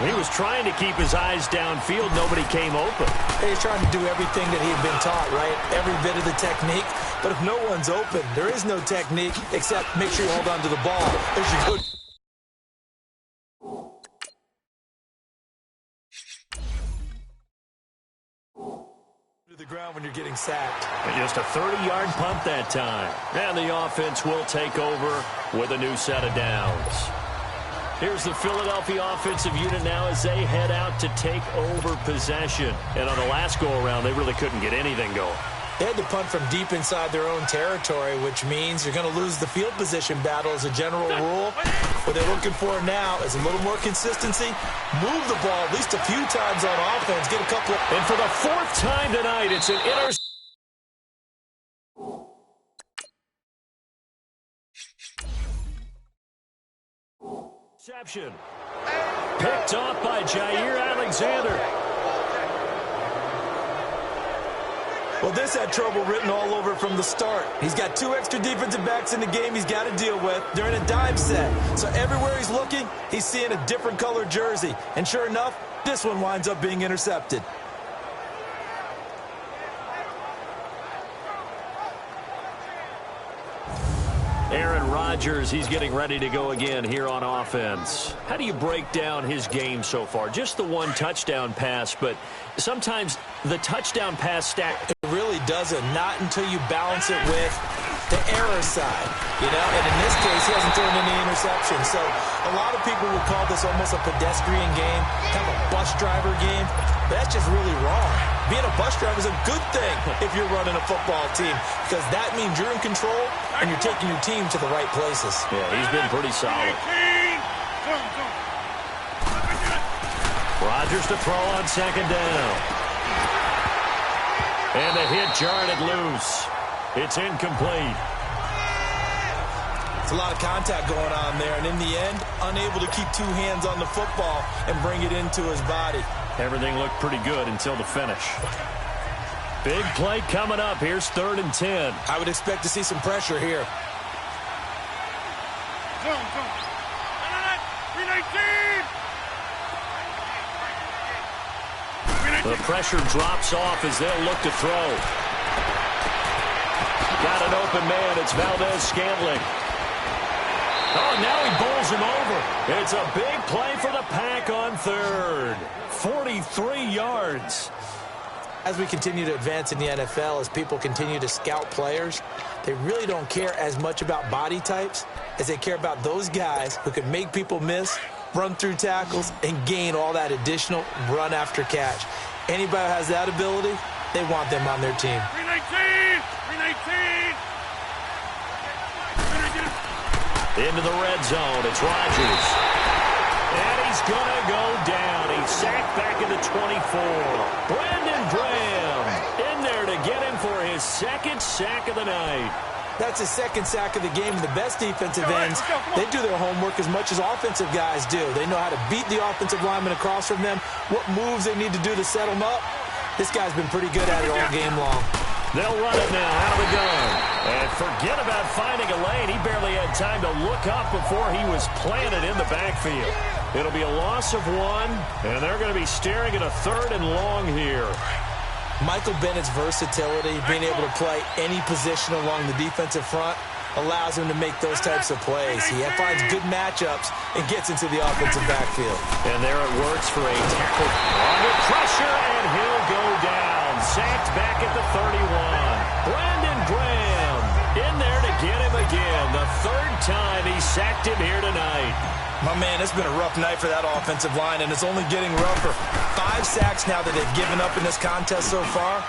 He was trying to keep his eyes downfield. Nobody came open. He's trying to do everything that he had been taught, right? Every bit of the technique. But if no one's open, there is no technique except make sure you hold on to the ball as you go. To the ground when you're getting sacked. And just a 30-yard punt that time. And the offense will take over with a new set of downs. Here's the Philadelphia offensive unit now as they head out to take over possession. And on the last go-around, they really couldn't get anything going. They had to punt from deep inside their own territory, which means you're going to lose the field position battle as a general rule. What they're looking for now is a little more consistency. Move the ball at least a few times on offense. Get a couple of... And for the fourth time tonight, it's an interception. Picked off by Jair Alexander. Well, this had trouble written all over from the start. He's got two extra defensive backs in the game he's got to deal with. They're in a dime set. So everywhere he's looking, he's seeing a different colored jersey. And sure enough, this one winds up being intercepted. Aaron Rodgers, he's getting ready to go again here on offense. How do you break down his game so far? Just the one touchdown pass, but sometimes the touchdown pass stack. It really doesn't, not until you balance it with the error side, you know, and in this case, he hasn't thrown any interceptions. So a lot of people would call this almost a pedestrian game, kind of a bus driver game. But that's just really wrong. Being a bus driver is a good thing if you're running a football team, because that means you're in control and you're taking your team to the right places. Yeah, he's been pretty solid. Rodgers to throw on second down. And the hit jarred it loose. It's incomplete. It's a lot of contact going on there, and in the end, unable to keep two hands on the football and bring it into his body. Everything looked pretty good until the finish. Big play coming up. Here's 3rd and 10. I would expect to see some pressure here. The pressure drops off as they'll look to throw. Got an open man. It's Valdez-Scantling. Oh, now he bowls him over. It's a big play for the Pack on 3rd. 43 yards. As we continue to advance in the NFL, as people continue to scout players, they really don't care as much about body types as they care about those guys who can make people miss, run through tackles, and gain all that additional run after catch. Anybody who has that ability, they want them on their team. 319! Into the red zone. It's Rodgers. And he's going to go down. He's sacked back at the 24. Brandon Graham in there to get him for his second sack of the night. That's his second sack of the game. The best defensive ends, they do their homework as much as offensive guys do. They know how to beat the offensive lineman across from them, what moves they need to do to set them up. This guy's been pretty good at it all game long. They'll run it now out of the gun. And forget about finding a lane. He barely had time to look up before he was planted in the backfield. It'll be a loss of 1, and they're going to be staring at a 3rd and long here. Michael Bennett's versatility, being able to play any position along the defensive front, allows him to make those types of plays. He finds good matchups and gets into the offensive backfield. And there it works for a tackle. Under pressure, and he'll go down. Sacked back at the 31. Brandon Graham in there to get him again. The third time he sacked him here tonight. My man, it's been a rough night for that offensive line, and it's only getting rougher. 5 sacks now that they've given up in this contest so far.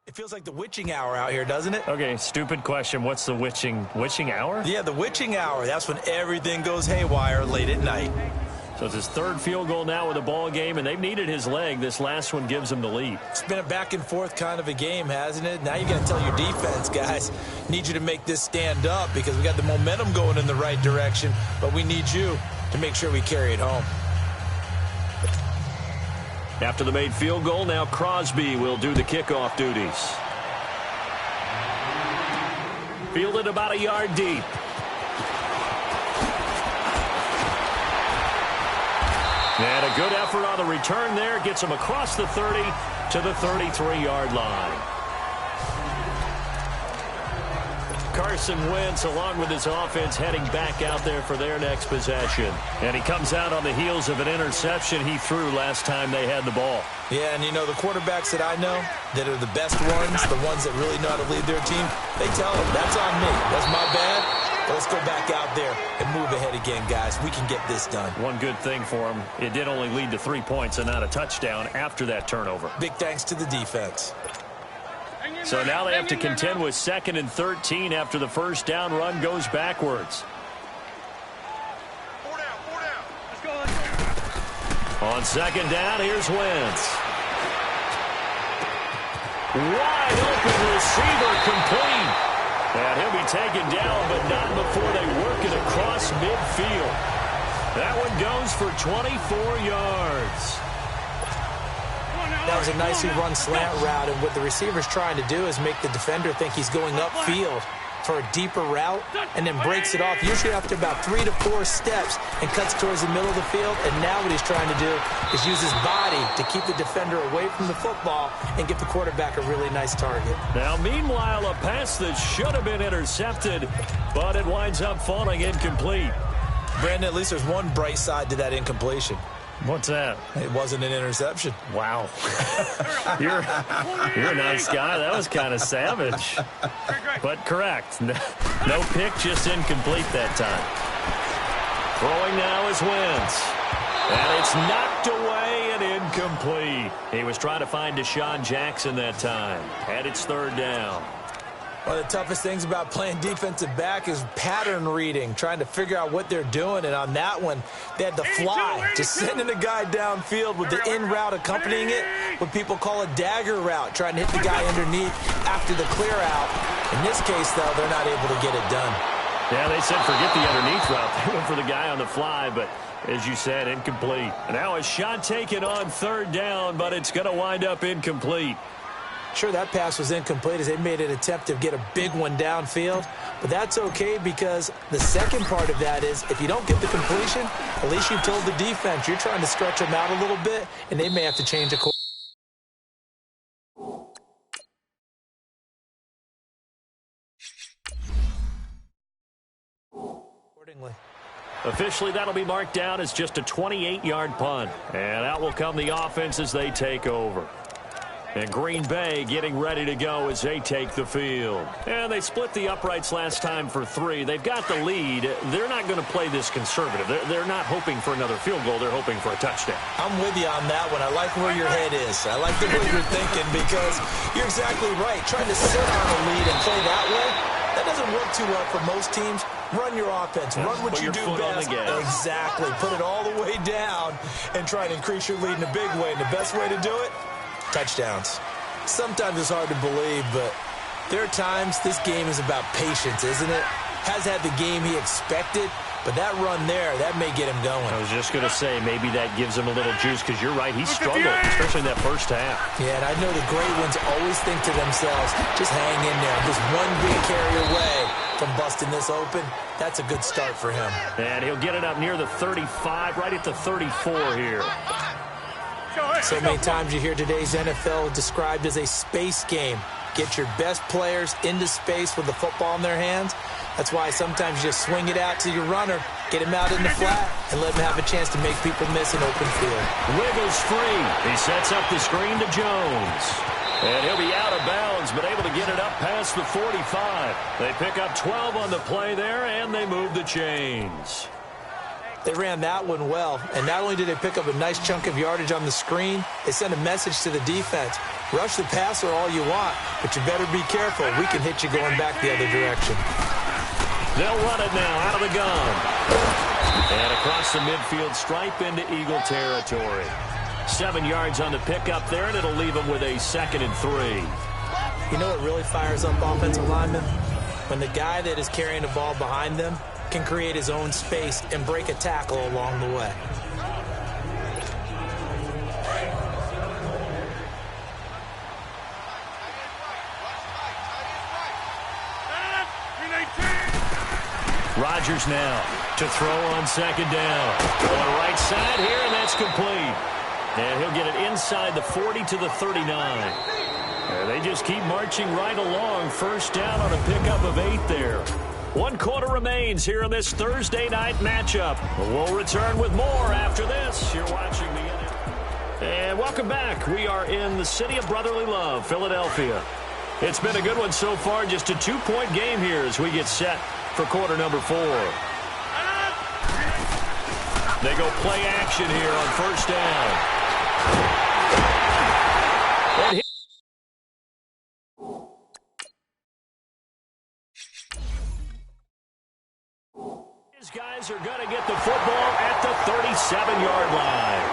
It feels like the witching hour out here, doesn't it? Okay, stupid question. What's the witching hour? Yeah, the witching hour. That's when everything goes haywire late at night. So it's his third field goal now with the ball game, and they've needed his leg. This last one gives him the lead. It's been a back-and-forth kind of a game, hasn't it? Now you got to tell your defense, guys, need you to make this stand up because we got the momentum going in the right direction, but we need you to make sure we carry it home. After the made field goal, now Crosby will do the kickoff duties. Fielded about a yard deep. And a good effort on the return there. Gets him across the 30 to the 33-yard line. Carson Wentz, along with his offense, heading back out there for their next possession. And he comes out on the heels of an interception he threw last time they had the ball. Yeah, and you know, the quarterbacks that I know that are the best ones, the ones that really know how to lead their team, they tell them, that's on me. That's my bad. But let's go back out there and move ahead again, guys. We can get this done. One good thing for him, it did only lead to 3 points and not a touchdown after that turnover. Big thanks to the defense. So now they have to contend with 2nd and 13 after the first down run goes backwards. On 2nd down, here's Wentz. Wide open receiver complete. And he'll be taken down, but not before they work it across midfield. That one goes for 24 yards. That was a nicely run slant route, and what the receiver's trying to do is make the defender think he's going upfield for a deeper route and then breaks it off, usually after about 3 to 4 steps, and cuts towards the middle of the field. And now what he's trying to do is use his body to keep the defender away from the football and get the quarterback a really nice target. Now, meanwhile, a pass that should have been intercepted, but it winds up falling incomplete. Brandon, at least there's one bright side to that incompletion. What's that? It wasn't an interception. Wow. You're a nice guy. That was kind of savage. But correct. No pick, just incomplete that time. Throwing now is Wentz. And it's knocked away and incomplete. He was trying to find Deshaun Jackson that time. And it's 3rd down. One of the toughest things about playing defensive back is pattern reading, trying to figure out what they're doing. And on that one, they had the fly, just sending a guy downfield with the in route accompanying it, what people call a dagger route, trying to hit the guy underneath after the clear out. In this case, though, they're not able to get it done. Yeah, they said forget the underneath route. They went for the guy on the fly, but as you said, incomplete. And now a shot taken on 3rd down, but it's going to wind up incomplete. Sure, that pass was incomplete as they made an attempt to get a big one downfield, but that's okay because the second part of that is if you don't get the completion, at least you told the defense you're trying to stretch them out a little bit, and they may have to change a course. Accordingly. Officially, that'll be marked down as just a 28-yard punt. And out will come the offense as they take over. And Green Bay getting ready to go as they take the field. And they split the uprights last time for 3. They've got the lead. They're not going to play this conservative. They're not hoping for another field goal. They're hoping for a touchdown. I'm with you on that one. I like where your head is. I like the way you're thinking because you're exactly right. Trying to sit on a lead and play that way, that doesn't work too well for most teams. Run your offense. Run what you do best. Exactly. Put it all the way down and try to increase your lead in a big way. And the best way to do it, touchdowns. Sometimes it's hard to believe, but there are times this game is about patience, isn't it? Has had the game he expected, but that run there, that may get him going. I was just going to say, maybe that gives him a little juice because you're right, he struggled, especially in that first half. Yeah, and I know the great ones always think to themselves, just hang in there. Just one big carry away from busting this open. That's a good start for him. And he'll get it up near the 35, right at the 34 here. So many times you hear today's NFL described as a space game. get your best players into space with the football in their hands. That's why sometimes you just swing it out to your runner, get him out in the flat, and let him have a chance to make people miss an open field. Wiggles free. He sets up the screen to Jones. And he'll be out of bounds, but able to get it up past the 45. They pick up 12 on the play there, and they move the chains. They ran that one well, and not only did they pick up a nice chunk of yardage on the screen, they sent a message to the defense. Rush the passer all you want, but you better be careful. We can hit you going back the other direction. They'll run it now out of the gun. And across the midfield stripe into Eagle territory. 7 yards on the pickup there, and it'll leave them with a 2nd and 3. You know what really fires up offensive linemen? When the guy that is carrying the ball behind them can create his own space and break a tackle along the way. Rodgers now to throw on 2nd down. On the right side here, and that's complete. And he'll get it inside the 40 to the 39. And they just keep marching right along. 1st down on a pickup of 8 there. 1 quarter remains here in this Thursday night matchup. We'll return with more after this. You're watching the NFL. And welcome back. We are in the city of brotherly love, Philadelphia. It's been a good one so far. Just a 2-point game here as we get set for quarter number 4. They go play action here on 1st down. And his guys are going to get the football at the 37-yard line.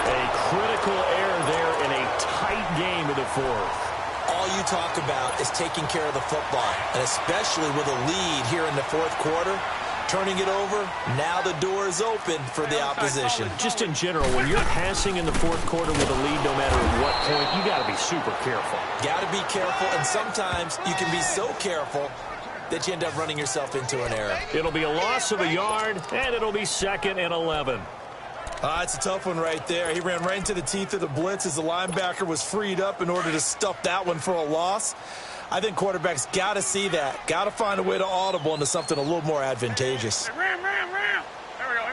A critical error there in a tight game of the 4th. All you talk about is taking care of the football, and especially with a lead here in the 4th quarter. Turning it over, now the door is open for the opposition. Just in general, when you're passing in the 4th quarter with a lead, no matter at what point, you got to be super careful. Got to be careful, and sometimes you can be so careful that you end up running yourself into an error. It'll be a loss of a yard, and it'll be 2nd and 11. It's a tough one right there. He ran right into the teeth of the blitz as the linebacker was freed up in order to stuff that one for a loss. I think quarterbacks got to see that. Got to find a way to audible into something a little more advantageous. Ram. Here we go.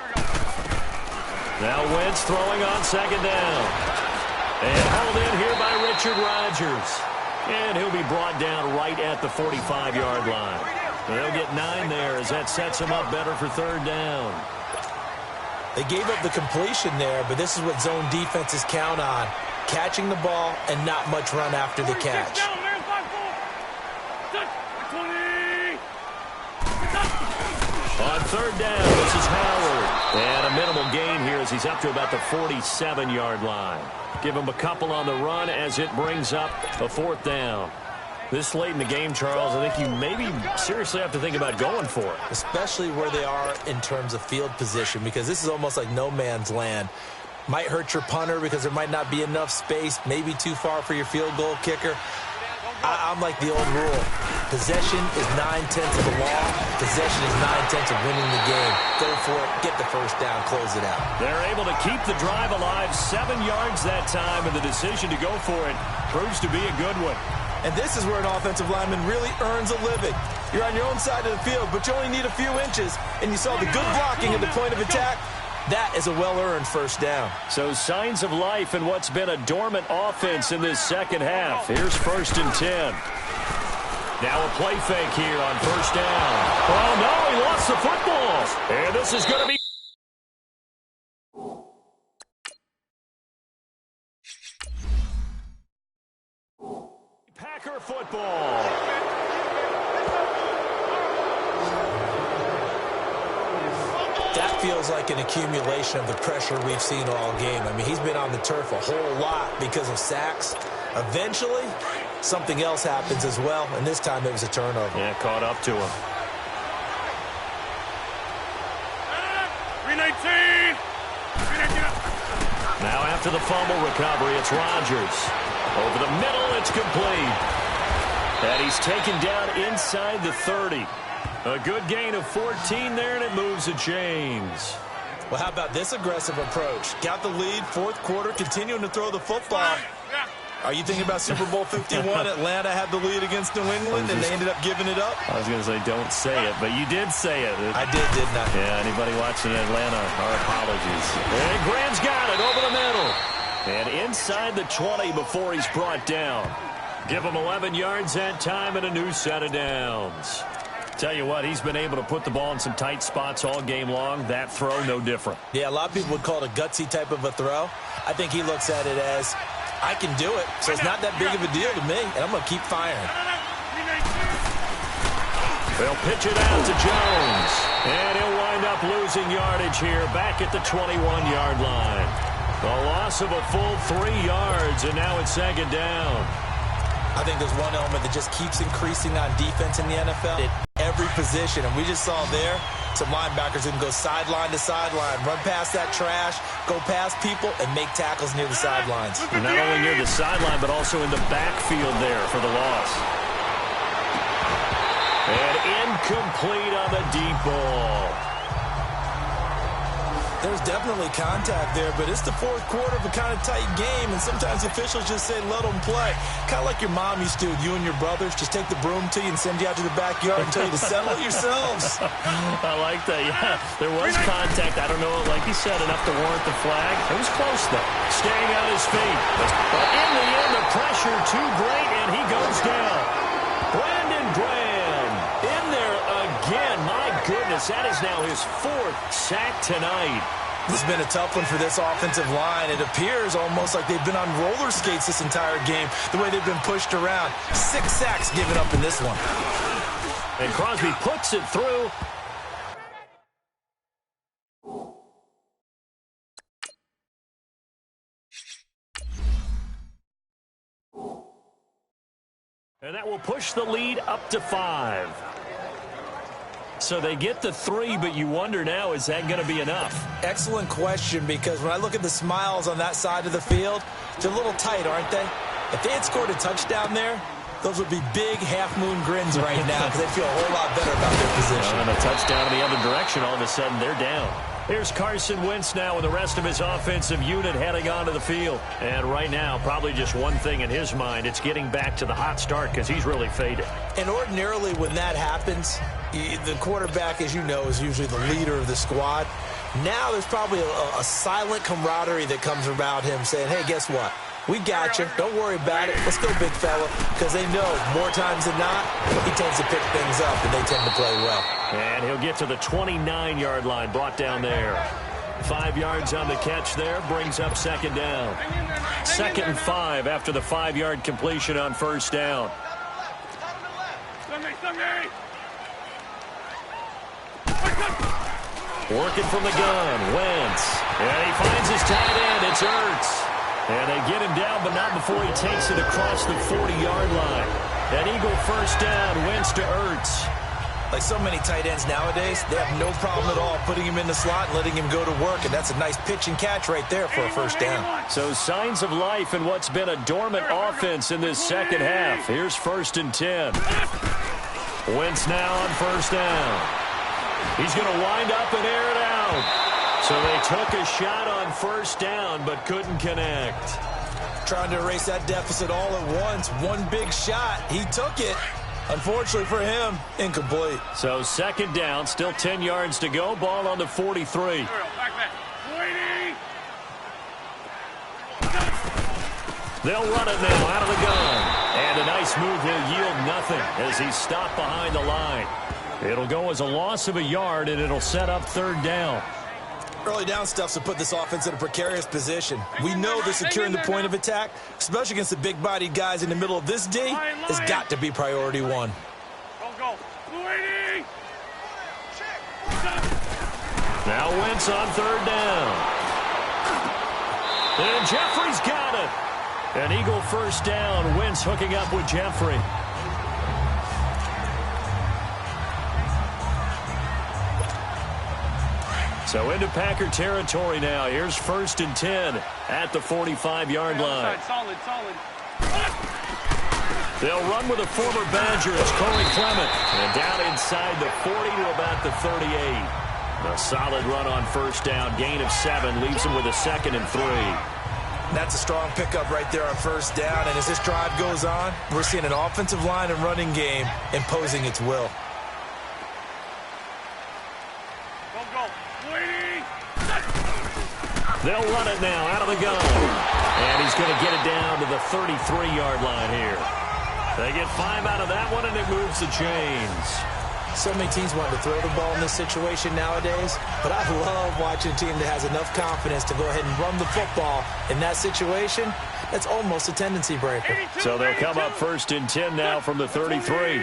Now Wentz throwing on 2nd down. And held in here by Richard Rodgers. And he'll be brought down right at the 45-yard line. They'll get 9 there as that sets him up better for 3rd down. They gave up the completion there, but this is what zone defenses count on. Catching the ball and not much run after the catch. On 3rd down, this is Howard. And a minimal gain here as he's up to about the 47-yard line. Give him a couple on the run as it brings up a 4th down. This late in the game, Charles, I think you maybe seriously have to think about going for it. Especially where they are in terms of field position, because this is almost like no man's land. Might hurt your punter because there might not be enough space, maybe too far for your field goal kicker. I'm like the old rule. Possession is 9/10 of the law. Possession is 9/10 of winning the game. Go for it. Get the 1st down. Close it out. They're able to keep the drive alive. 7 yards that time, and the decision to go for it proves to be a good one. And this is where an offensive lineman really earns a living. You're on your own side of the field, but you only need a few inches, and you saw the good blocking at the point of attack. That is a well-earned 1st down. So signs of life in what's been a dormant offense in this 2nd half. Here's 1st and 10. Now a play fake here on 1st down. Oh, no, he lost the football. And this is going to be... Packer football. That feels like an accumulation of the pressure we've seen all game. I mean, he's been on the turf a whole lot because of sacks. Eventually, something else happens as well, and this time it was a turnover. Yeah, caught up to him. 319. Now after the fumble recovery, it's Rodgers. Over the middle, it's complete. And he's taken down inside the 30. A good gain of 14 there, and it moves the chains. Well, how about this aggressive approach? Got the lead, 4th quarter, continuing to throw the football. Are you thinking about Super Bowl 51? Atlanta had the lead against New England, and they ended up giving it up? I was going to say don't say it, but you did say it. I did, didn't I? Yeah, anybody watching Atlanta, our apologies. And Graham's got it over the middle. And inside the 20 before he's brought down. Give him 11 yards that time and a new set of downs. Tell you what, he's been able to put the ball in some tight spots all game long. That throw, no different. Yeah, a lot of people would call it a gutsy type of a throw. I think he looks at it as, I can do it, so it's not that big of a deal to me, and I'm going to keep firing. They'll pitch it out to Jones. And he'll wind up losing yardage here back at the 21-yard line. A loss of a full 3 yards, and now it's second down. I think there's one element that just keeps increasing on defense in the NFL at every position. And we just saw there some linebackers who can go sideline to sideline, run past that trash, go past people, and make tackles near the sidelines. Not only near the sideline, but also in the backfield there for the loss. And incomplete on the deep ball. There's definitely contact there, but it's the fourth quarter of a kind of tight game, and sometimes officials just say, let them play. Kind of like your mom used to, you and your brothers, just take the broom to you and send you out to the backyard and tell you to settle it yourselves. I like that, yeah. There was contact. I don't know, like you said, enough to warrant the flag. It was close, though. Staying on his feet. But in the end, the pressure too great, and he goes down. Brandon Graham in there again. My goodness, that is now his 4th sack tonight. This has been a tough one for this offensive line. It appears almost like they've been on roller skates this entire game, the way they've been pushed around. 6 sacks given up in this one. And Crosby puts it through. And that will push the lead up to 5. So they get the 3, but you wonder now, is that going to be enough? Excellent question, because when I look at the smiles on that side of the field, they're a little tight, aren't they? If they had scored a touchdown there, those would be big half-moon grins right now because they feel a whole lot better about their position. And a touchdown in the other direction, all of a sudden they're down. Here's Carson Wentz now with the rest of his offensive unit heading onto the field. And right now, probably just one thing in his mind. It's getting back to the hot start because he's really faded. And ordinarily when that happens, the quarterback, as you know, is usually the leader of the squad. Now there's probably a silent camaraderie that comes about him saying, hey, guess what? We got you. Don't worry about it. Let's go, big fella. Because they know more times than not, he tends to pick things up, and they tend to play well. And he'll get to the 29-yard line, brought down there. 5 yards on the catch there, brings up second down. 2nd and 5 after the 5-yard completion on first down. Working from the gun, Wentz. And he finds his tight end. It's Ertz. And they get him down, but not before he takes it across the 40-yard line. An Eagle first down, Wentz to Ertz. Like so many tight ends nowadays, they have no problem at all putting him in the slot and letting him go to work, and that's a nice pitch and catch right there for a first down. So signs of life in what's been a dormant offense in this second half. Here's 1st and 10. Wentz now on first down. He's going to wind up and air it out. So they took a shot on first down, but couldn't connect. Trying to erase that deficit all at once. One big shot. He took it. Unfortunately for him, incomplete. So second down, still 10 yards to go. Ball on the 43. They'll run it now out of the gun. And a nice move will yield nothing as he's stopped behind the line. It'll go as a loss of a yard, and it'll set up 3rd down. Early down stuff's to put this offense in a precarious position. We know that securing the point of attack, especially against the big-bodied guys in the middle of this D, has got to be priority 1. Go. Now Wentz on 3rd down. And Jeffrey's got it. An Eagle first down. Wentz hooking up with Jeffrey. So into Packer territory now. Here's 1st and 10 at the 45-yard line. Solid. They'll run with a former Badger. It's Corey Clement. And down inside the 40 to about the 38. A solid run on first down. Gain of 7 leaves him with a 2nd and 3. That's a strong pickup right there on first down. And as this drive goes on, we're seeing an offensive line and running game imposing its will. They'll run it now out of the gun. And he's going to get it down to the 33-yard line here. They get 5 out of that one, and it moves the chains. So many teams want to throw the ball in this situation nowadays, but I love watching a team that has enough confidence to go ahead and run the football. In that situation, that's almost a tendency breaker. So they'll come up 1st and 10 now from the 33.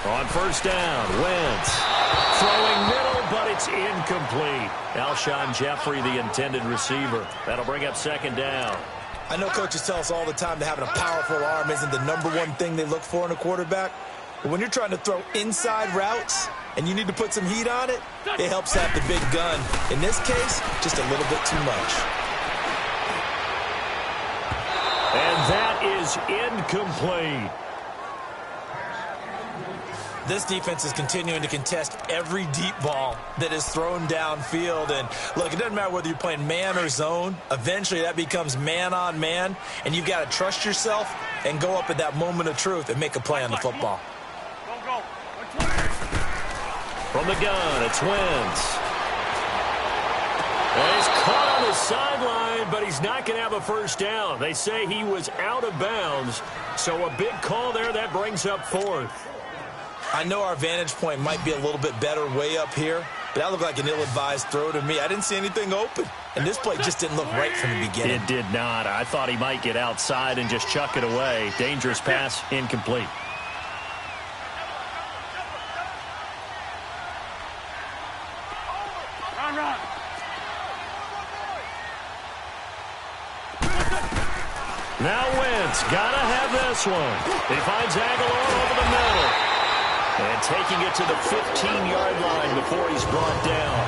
On first down, Wentz throwing middle, but it's incomplete. Alshon Jeffrey, the intended receiver. That'll bring up 2nd down. I know coaches tell us all the time that having a powerful arm isn't the #1 thing they look for in a quarterback. But when you're trying to throw inside routes and you need to put some heat on it, it helps have the big gun. In this case, just a little bit too much. And that is incomplete. This defense is continuing to contest every deep ball that is thrown downfield. And, look, it doesn't matter whether you're playing man or zone. Eventually, that becomes man-on-man, and you've got to trust yourself and go up at that moment of truth and make a play on the football. From the gun, it's Wentz. And he's caught on the sideline, but he's not going to have a first down. They say he was out of bounds, so a big call there. That brings up 4th. I know our vantage point might be a little bit better way up here, but that looked like an ill-advised throw to me. I didn't see anything open, and this play just didn't look right from the beginning. It did not. I thought he might get outside and just chuck it away. Dangerous pass, incomplete. Run. Now Wentz, gotta have this one. He finds Aguilar over the middle. And taking it to the 15-yard line before he's brought down.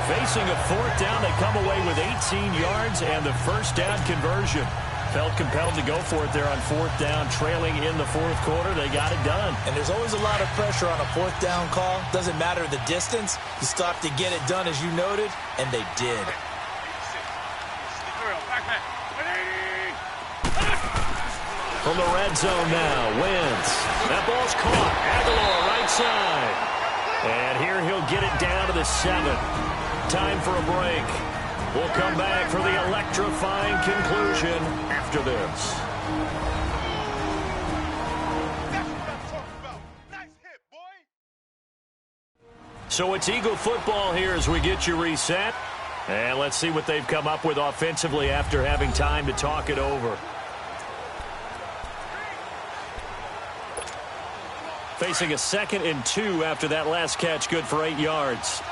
Facing a 4th down, they come away with 18 yards and the first down conversion. Felt compelled to go for it there on 4th down, trailing in the 4th quarter. They got it done. And there's always a lot of pressure on a 4th down call. Doesn't matter the distance. You still have to get it done, as you noted, and they did. From the red zone now, Wentz. That ball's caught. Aguilar right side. And here he'll get it down to the 7. Time for a break. We'll come back for the electrifying conclusion after this. So it's Eagle football here as we get you reset. And let's see what they've come up with offensively after having time to talk it over. Facing a 2nd and 2 after that last catch, good for 8 yards.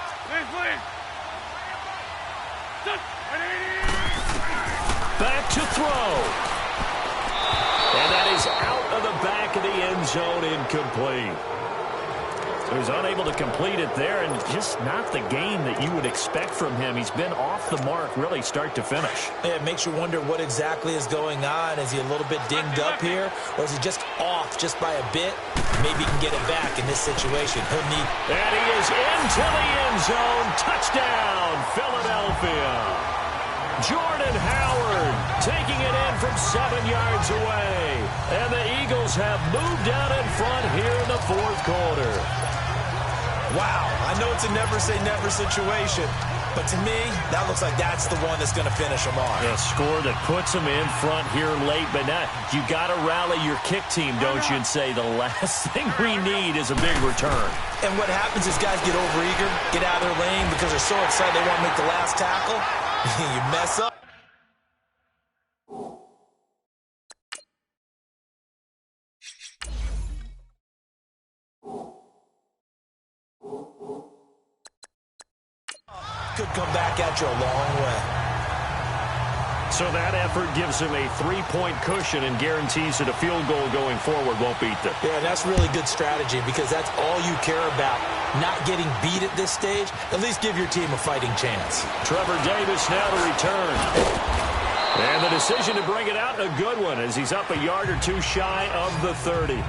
Back to throw. And that is out of the back of the end zone, incomplete. So he's unable to complete it there, and just not the game that you would expect from him. He's been off the mark really start to finish. Yeah, it makes you wonder what exactly is going on. Is he a little bit dinged up here, or is he just off just by a bit? Maybe he can get it back in this situation. He'll need... And he is into the end zone. Touchdown, Philadelphia. Jordan Howard taking it in from 7 yards away. And the Eagles have moved out in front here in the 4th quarter. Wow, I know it's a never-say-never situation, but to me, that looks like that's the one that's going to finish them off. A score that puts them in front here late, but now you got to rally your kick team, don't you, and say the last thing we need is a big return. And what happens is guys get overeager, get out of their lane because they're so excited they want to make the last tackle. You mess up. Could come back at you a long way. So that effort gives him a 3-point cushion and guarantees that a field goal going forward won't beat them. Yeah, that's really good strategy because that's all you care about. Not getting beat at this stage, at least give your team a fighting chance. Trevor Davis now to return. And the decision to bring it out, a good one as he's up a yard or two shy of the 30.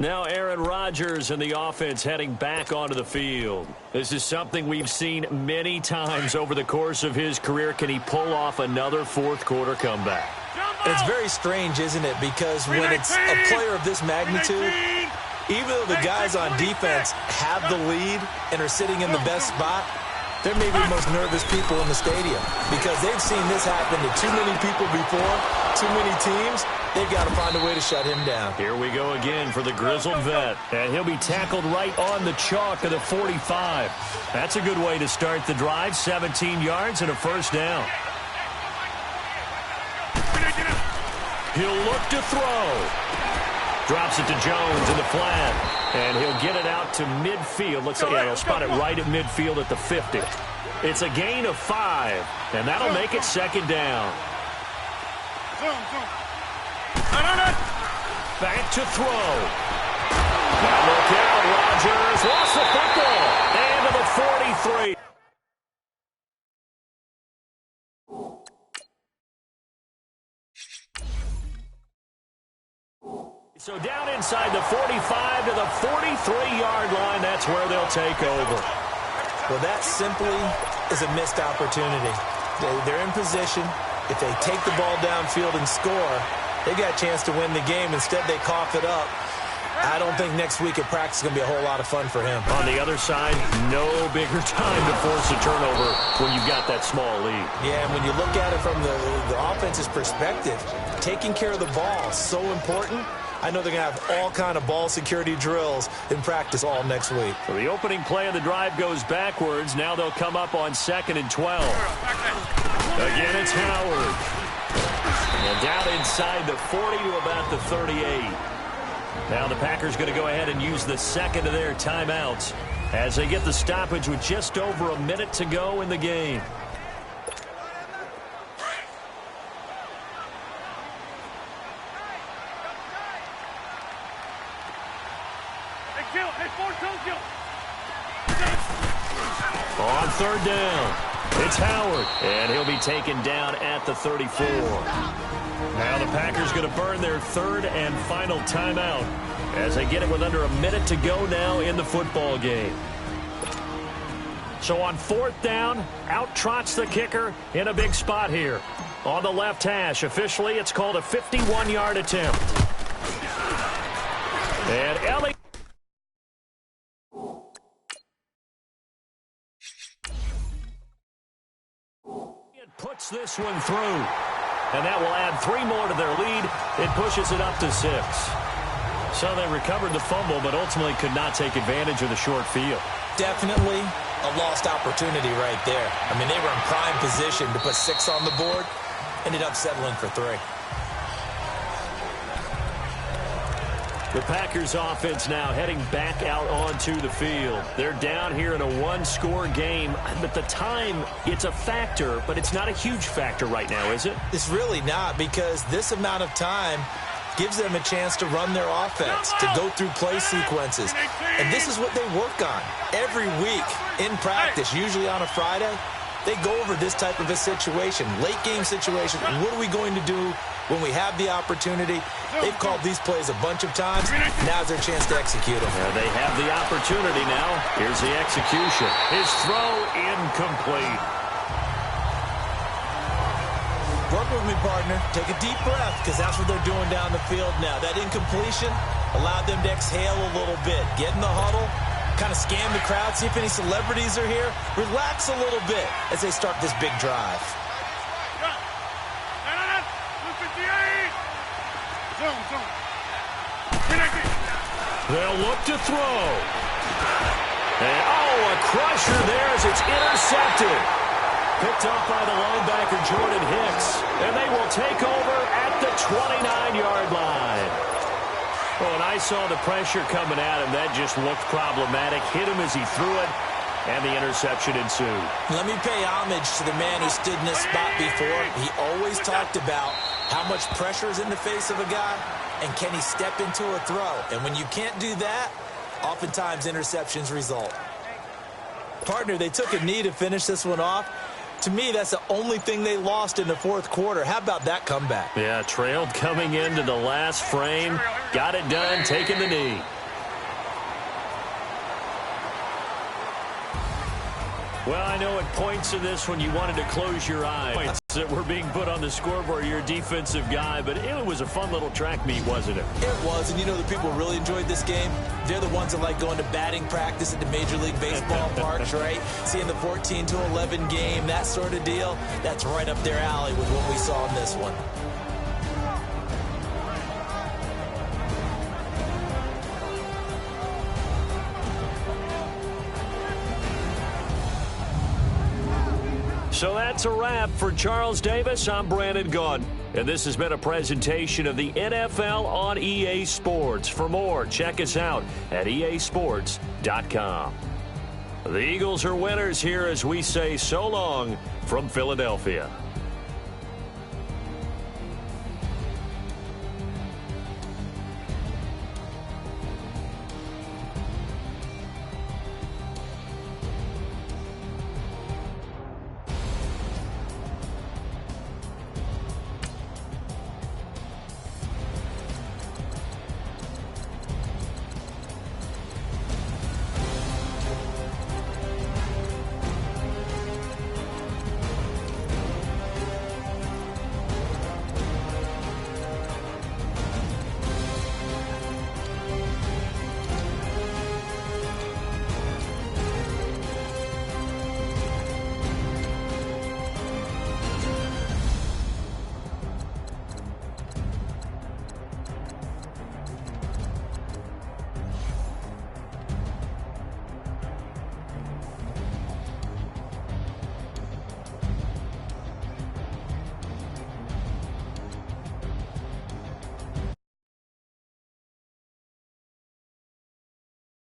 Now Aaron Rodgers and the offense heading back onto the field. This is something we've seen many times over the course of his career. Can he pull off another fourth-quarter comeback? It's very strange, isn't it? Because when it's a player of this magnitude, even though the guys on defense have the lead and are sitting in the best spot, they're maybe the most nervous people in the stadium because they've seen this happen to too many people before, too many teams. They've got to find a way to shut him down. Here we go again for the grizzled vet. And he'll be tackled right on the chalk of the 45. That's a good way to start the drive. 17 yards and a first down. He'll look to throw. Drops it to Jones in the flat. And he'll get it out to midfield. Looks like he'll spot it right at midfield at the 50. It's a gain of 5. And that'll make it second down. Back to throw. Now look out, Rodgers lost the football. And to the 43. So down inside the 45 to the 43-yard line. That's where they'll take over. Well, that simply is a missed opportunity. They're in position. If they take the ball downfield and score, they got a chance to win the game. Instead, they cough it up. I don't think next week at practice is going to be a whole lot of fun for him. On the other side, no bigger time to force a turnover when you've got that small lead. Yeah, and when you look at it from the offense's perspective, taking care of the ball is so important. I know they're going to have all kind of ball security drills in practice all next week. So the opening play of the drive goes backwards. Now they'll come up on 2nd and 12. Again, it's Howard. And down inside the 40 to about the 38. Now the Packers going to go ahead and use the second of their timeouts as they get the stoppage with just over a minute to go in the game. On 3rd down, it's Howard, and he'll be taken down at the 34. Now the Packers going to burn their 3rd and final timeout as they get it with under a minute to go now in the football game. So on 4th down, out trots the kicker in a big spot here. On the left hash, officially it's called a 51-yard attempt. And Ellie puts this one through. And that will add 3 more to their lead. It pushes it up to 6. So they recovered the fumble, but ultimately could not take advantage of the short field. Definitely a lost opportunity right there. I mean, they were in prime position to put 6 on the board. Ended up settling for 3. The Packers offense now heading back out onto the field. They're down here in a 1-score game. But the time, it's a factor, but it's not a huge factor right now, is it? It's really not, because this amount of time gives them a chance to run their offense, to go through play sequences. And this is what they work on every week in practice, usually on a Friday. They go over this type of a situation, late game situation. What are we going to do when we have the opportunity? They've called these plays a bunch of times. Now's their chance to execute them. They have the opportunity now. Here's the execution. His throw incomplete. Work with me, partner. Take a deep breath, because that's what they're doing down the field now. That incompletion allowed them to exhale a little bit. Get in the huddle, kind of scan the crowd, see if any celebrities are here. Relax a little bit as they start this big drive. They'll look to throw. And, a crusher there as it's intercepted. Picked up by the linebacker, Jordan Hicks. And they will take over at the 29-yard line. Oh, and I saw the pressure coming at him. That just looked problematic. Hit him as he threw it, and the interception ensued. Let me pay homage to the man who stood in this spot before. He always talked about how much pressure is in the face of a guy, and can he step into a throw. And when you can't do that, oftentimes interceptions result. Partner, they took a knee to finish this one off. To me, that's the only thing they lost in the fourth quarter. How about that comeback? Yeah, trailed coming into the last frame. Got it done, taking the knee. Well, I know at points in this when you wanted to close your eyes that were being put on the scoreboard. You're a defensive guy, but it was a fun little track meet, wasn't it? It was, and you know the people who really enjoyed this game? They're the ones that like going to batting practice at the Major League Baseball parks, right? Seeing the 14-11 game, that sort of deal. That's right up their alley with what we saw in this one. So that's a wrap for Charles Davis. I'm Brandon Gaudin, and this has been a presentation of the NFL on EA Sports. For more, check us out at easports.com. The Eagles are winners here as we say so long from Philadelphia.